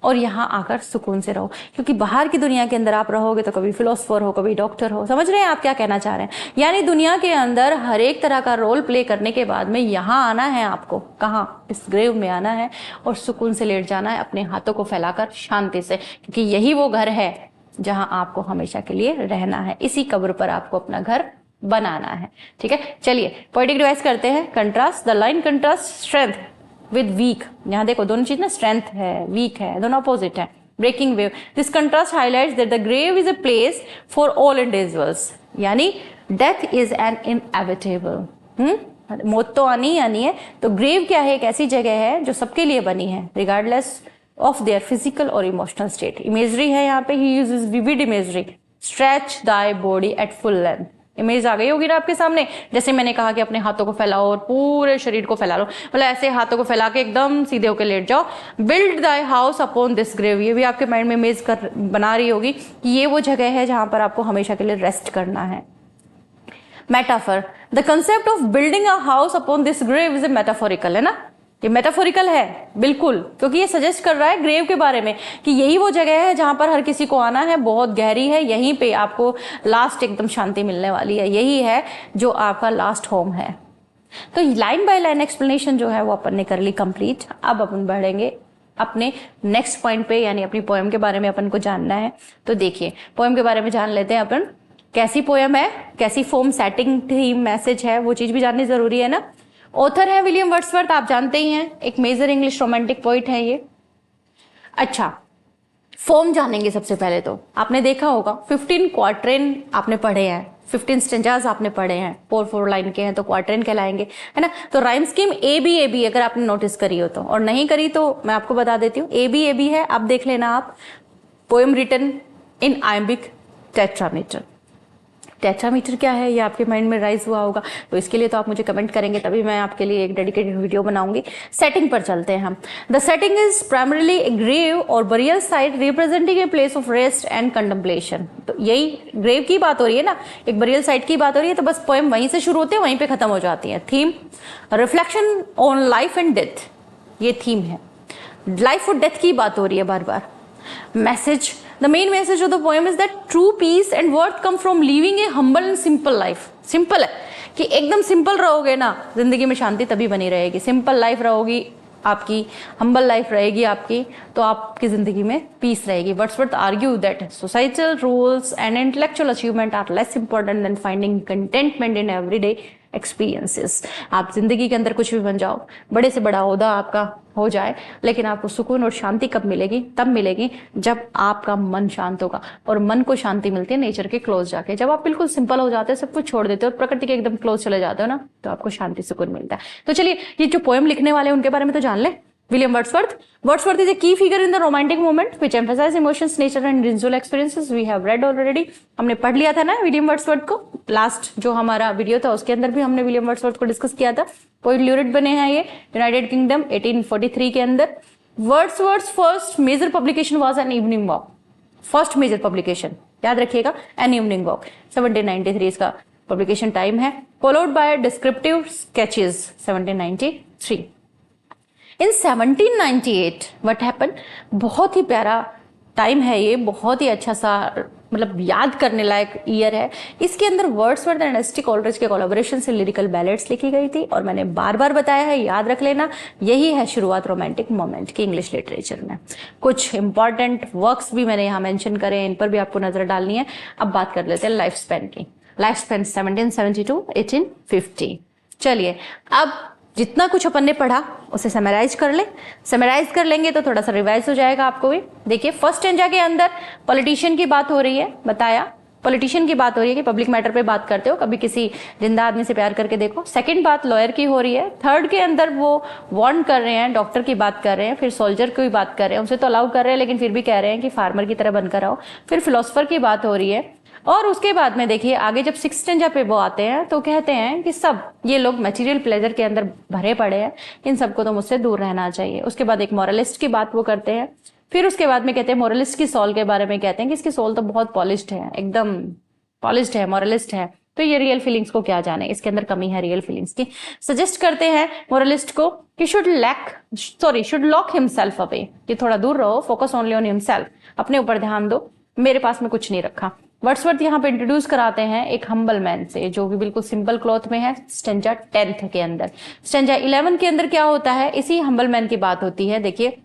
और यहाँ आकर सुकून से रहो। क्योंकि बाहर की दुनिया के अंदर आप रहोगे तो कभी फिलोसोफर हो, कभी डॉक्टर हो, समझ रहे हैं आप क्या कहना चाह रहे हैं, यानी दुनिया के अंदर हर एक तरह का रोल प्ले करने के बाद में यहाँ आना है आपको, कहाँ, इस ग्रेव में आना है और सुकून से लेट जाना है अपने हाथों को फैलाकर शांति से, क्योंकि यही वो घर है जहां आपको हमेशा के लिए रहना है, इसी कब्र पर आपको अपना घर बनाना है। ठीक है, चलिए पोएटिक डिवाइस करते हैं। Contrast, the line contrast strength with weak, यहाँ देखो दोनों चीज ना, स्ट्रेंथ है, वीक है, दोनों अपोजिट है। Breaking wave, this contrast highlights that the grave is a place for all individuals, यानी डेथ इज एन इनएविटेबल, मौत तो आनी ही आनी है, तो ग्रेव क्या है, एक ऐसी जगह है जो सबके लिए बनी है, regardless of their physical or emotional state. Imagery है यहाँ पे, he uses vivid imagery, stretch thy body at full length, image आ गई होगी ना आपके सामने, जैसे मैंने कहा कि अपने हाथों को फैलाओ और पूरे शरीर को फैला लो, मतलब ऐसे हाथों को फैला के एकदम सीधे होकर लेट जाओ। Build thy house upon this grave, ये भी आपके माइंड में इमेज कर बना रही होगी कि ये वो जगह है जहां पर आपको हमेशा के लिए रेस्ट करना है। Metaphor, the concept of building a house upon this grave is a metaphorical, है ना, ये मेटाफोरिकल है बिल्कुल, क्योंकि ये सजेस्ट कर रहा है ग्रेव के बारे में कि यही वो जगह है जहां पर हर किसी को आना है, बहुत गहरी है, यहीं पे आपको लास्ट एकदम शांति मिलने वाली है, यही है जो आपका लास्ट होम है। तो लाइन बाय लाइन एक्सप्लेनेशन जो है वो अपन ने कर ली कंप्लीट। अब अपन बढ़ेंगे अपने नेक्स्ट पॉइंट पे, यानी अपनी पोएम के बारे में अपन को जानना है। तो देखिए पोएम के बारे में जान लेते हैं अपन, कैसी पोएम है, कैसी फॉर्म, सेटिंग, थीम, मैसेज है, वो चीज भी जाननी जरूरी है ना। ऑथर है विलियम वर्ड्सवर्थ, आप जानते ही हैं, एक मेजर इंग्लिश रोमांटिक पोइट है ये। अच्छा, फॉर्म जानेंगे सबसे पहले। तो आपने देखा होगा 15 क्वार्ट्रेन आपने पढ़े हैं, 15 स्टेंजास आपने पढ़े हैं, 4 लाइन के हैं तो क्वार्ट्रेन कहलाएंगे, है ना। तो राइम स्कीम ए बी अगर आपने नोटिस करी हो तो, और नहीं करी तो मैं आपको बता देती हूँ, ए बी है, अब देख लेना आप। Poem written in iambic tetrameter, tetrameter क्या है ये आपके माइंड में राइज हुआ होगा, तो इसके लिए तो आप मुझे कमेंट करेंगे, तभी मैं आपके लिए एक डेडिकेटेड वीडियो बनाऊंगी। सेटिंग पर चलते हैं हम। The setting is primarily a grave or burial site representing a place of rest and contemplation. तो यही ग्रेव की बात हो रही है ना, एक बरियल साइट की बात हो रही है, तो बस पोएम वहीं से शुरू होती है, वहीं पे खत्म हो जाती है। Theme, reflection on life and death, ये थीम है, लाइफ और डेथ की बात हो रही है बार बार। Message, the main message of the poem is that true peace and worth come from living a humble and simple life। Simple है कि एकदम सिंपल रहोगे ना, जिंदगी में शांति तभी बनी रहेगी। सिंपल लाइफ रहोगी आपकी, हम्बल लाइफ रहेगी आपकी, तो आपकी जिंदगी में पीस रहेगी। Wordsworth argue that societal rules and intellectual achievement are less important than finding contentment in everyday experiences. आप जिंदगी के अंदर कुछ भी बन जाओ, बड़े से बड़ा ओहदा आपका हो जाए, लेकिन आपको सुकून और शांति कब मिलेगी? तब मिलेगी जब आपका मन शांत होगा। और मन को शांति मिलती है नेचर के क्लोज जाके, जब आप बिल्कुल सिंपल हो जाते हो, सब कुछ छोड़ देते हो और प्रकृति के एकदम क्लोज चले जाते हो ना, तो आपको शांति सुकून मिलता है। तो चलिए, ये जो पोएम लिखने वाले हैं उनके बारे में तो जान ले। William Wordsworth. Wordsworth is a key figure in the romantic movement which emphasize emotions, nature and individual experiences. We have read already. हमने पढ़ लिया था ना विलियम वर्ड्सवर्थ को, लास्ट जो हमारा वीडियो था उसके अंदर भी हमने विलियम वर्ड्सवर्थ को डिस्कस किया था। पोइट ल्यूरेट बने हैं ये यूनाइटेड किंगडम 1843 के अंदर। Wordsworth first major publication was an evening walk. First major publication याद रखिएगा, एन इवनिंग वॉक। 1793 इसका पब्लिकेशन टाइम है। Followed by descriptive sketches 1793। In 1798 what happen, बहुत ही प्यारा टाइम है ये, बहुत ही अच्छा सा मतलब याद करने लायक ईयर है। इसके अंदर Wordsworth and S T Coleridge के कोलैबोरेशन से लिरिकल बैलेट्स लिखी गई थी और मैंने बार बार बताया है, याद रख लेना, यही है शुरुआत रोमांटिक मोमेंट की इंग्लिश लिटरेचर में। कुछ इंपॉर्टेंट वर्क्स भी मैंने यहाँ मेंशन करे हैं, इन पर भी आपको नजर डालनी है। अब बात कर लेते हैं लाइफ स्पैन की। Life span 1772 1850। चलिए अब जितना कुछ अपन ने पढ़ा उसे समराइज कर ले। समराइज कर लेंगे तो थोड़ा सा रिवाइज हो जाएगा आपको भी। देखिए फर्स्ट स्टेंजा के अंदर पॉलिटिशियन की बात हो रही है, बताया पॉलिटिशियन की बात हो रही है कि पब्लिक मैटर पे बात करते हो, कभी किसी जिंदा आदमी से प्यार करके देखो। सेकंड बात लॉयर की हो रही है। थर्ड के अंदर वो वार्न कर रहे हैं, डॉक्टर की बात कर रहे हैं, फिर सोल्जर की बात कर रहे हैं, उसे तो अलाउ कर रहे हैं लेकिन फिर भी कह रहे हैं कि फार्मर की तरह बनकर आओ। फिर फिलोसफर की बात हो रही है और उसके बाद में देखिए आगे जब 6th स्टेंजा पे वो आते हैं तो कहते हैं कि सब ये लोग मटेरियल प्लेजर के अंदर भरे पड़े हैं, इन सबको तो मुझसे दूर रहना चाहिए। उसके बाद एक मॉरलिस्ट की बात वो करते हैं। फिर उसके बाद में कहते हैं मॉरलिस्ट की सोल के बारे में, कहते हैं कि इसकी सोल तो बहुत पॉलिश्ड है, एकदम पॉलिश्ड है, मॉरलिस्ट है, तो ये रियल फीलिंग्स को क्या जाने, इसके अंदर कमी है रियल फीलिंग्स की। सजेस्ट करते हैं मॉरलिस्ट को कि शुड लॉक हिमसेल्फ अवे, कि थोड़ा दूर रहो, फोकस ओनली ऑन हिमसेल्फ, अपने ऊपर ध्यान दो, मेरे पास में कुछ नहीं रखा। वर्ड्सवर्थ यहाँ पे इंट्रोड्यूस कराते हैं एक हम्बल मैन से जो कि बिल्कुल सिंपल क्लॉथ में है, स्टेंजा 10th के अंदर। स्टेंजा 11 के अंदर क्या होता है, इसी हम्बल मैन की बात होती है। देखिए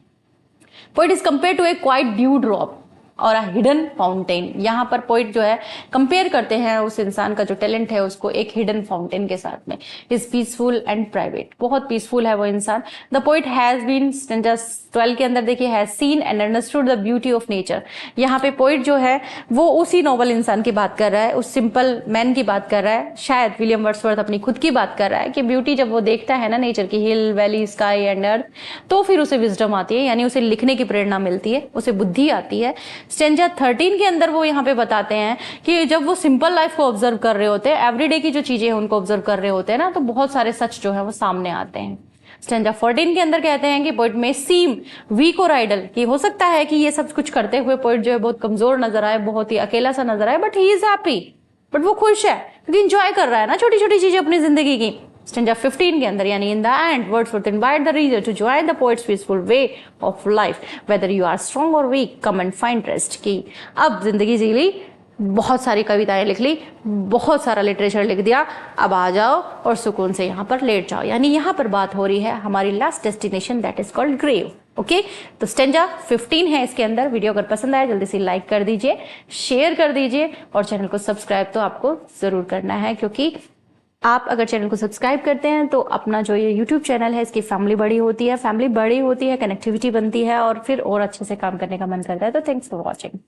poet is compare to a quiet dew drop और अ हिडन फाउंटेन। यहाँ पर पोइट जो है कंपेयर करते हैं उस इंसान का जो टैलेंट है उसको एक हिडन फाउंटेन के साथ में। इज पीसफुल एंड प्राइवेट, बहुत पीसफुल है वो इंसान। The poet has been, stanza 12 के अंदर देखिए, has seen and understood the beauty of nature. यहाँ पे पोइट जो है वो उसी नोबल इंसान की बात कर रहा है, उस सिंपल मैन की बात कर रहा है। शायद विलियम वर्ड्सवर्थ अपनी खुद की बात कर रहा है कि ब्यूटी जब वो देखता है ना नेचर की, हिल वैली स्काई एंड अर्थ, तो फिर उसे विजडम आती है, यानी उसे लिखने की प्रेरणा मिलती है, उसे बुद्धि आती है। स्टेंजा 13 के अंदर वो यहाँ पे बताते हैं कि जब वो सिंपल लाइफ को ऑब्जर्व कर रहे होते हैं, एवरीडे की जो चीजें हैं उनको ऑब्जर्व कर रहे होते हैं ना, तो बहुत सारे सच जो है वो सामने आते हैं। स्टेंजा 14 के अंदर कहते हैं कि पोइट में सीम वीक और आइडल, कि हो सकता है कि ये सब कुछ करते हुए पोइट जो है बहुत कमजोर नजर आए, बहुत ही अकेला सा नजर आए, but he is happy, but वो खुश है क्योंकि इंजॉय कर रहा है ना छोटी छोटी चीजें अपनी जिंदगी की। स्टेंजा 15 के अंदर यानी in the end Wordsworth invite the reader to join the poet's peaceful way of life, whether you are strong or weak, come and find rest. की अब जिंदगी जी ली, बहुत सारी कविताएं लिख ली, बहुत सारा लिटरेचर लिख दिया, अब आ जाओ और सुकून से यहाँ पर लेट जाओ। यानी यहाँ पर बात हो रही है हमारी last destination, that is called grave. Okay, तो स्टेंजा 15 है इसके अंदर। वीडियो अगर पसंद आए जल्दी से लाइक कर दीजिए, शेयर कर दीजिए और चैनल को सब्सक्राइब तो आपको जरूर करना है, क्योंकि आप अगर चैनल को सब्सक्राइब करते हैं तो अपना जो ये YouTube चैनल है इसकी फैमिली बड़ी होती है, कनेक्टिविटी बनती है और फिर और अच्छे से काम करने का मन करता है। तो थैंक्स फॉर वॉचिंग।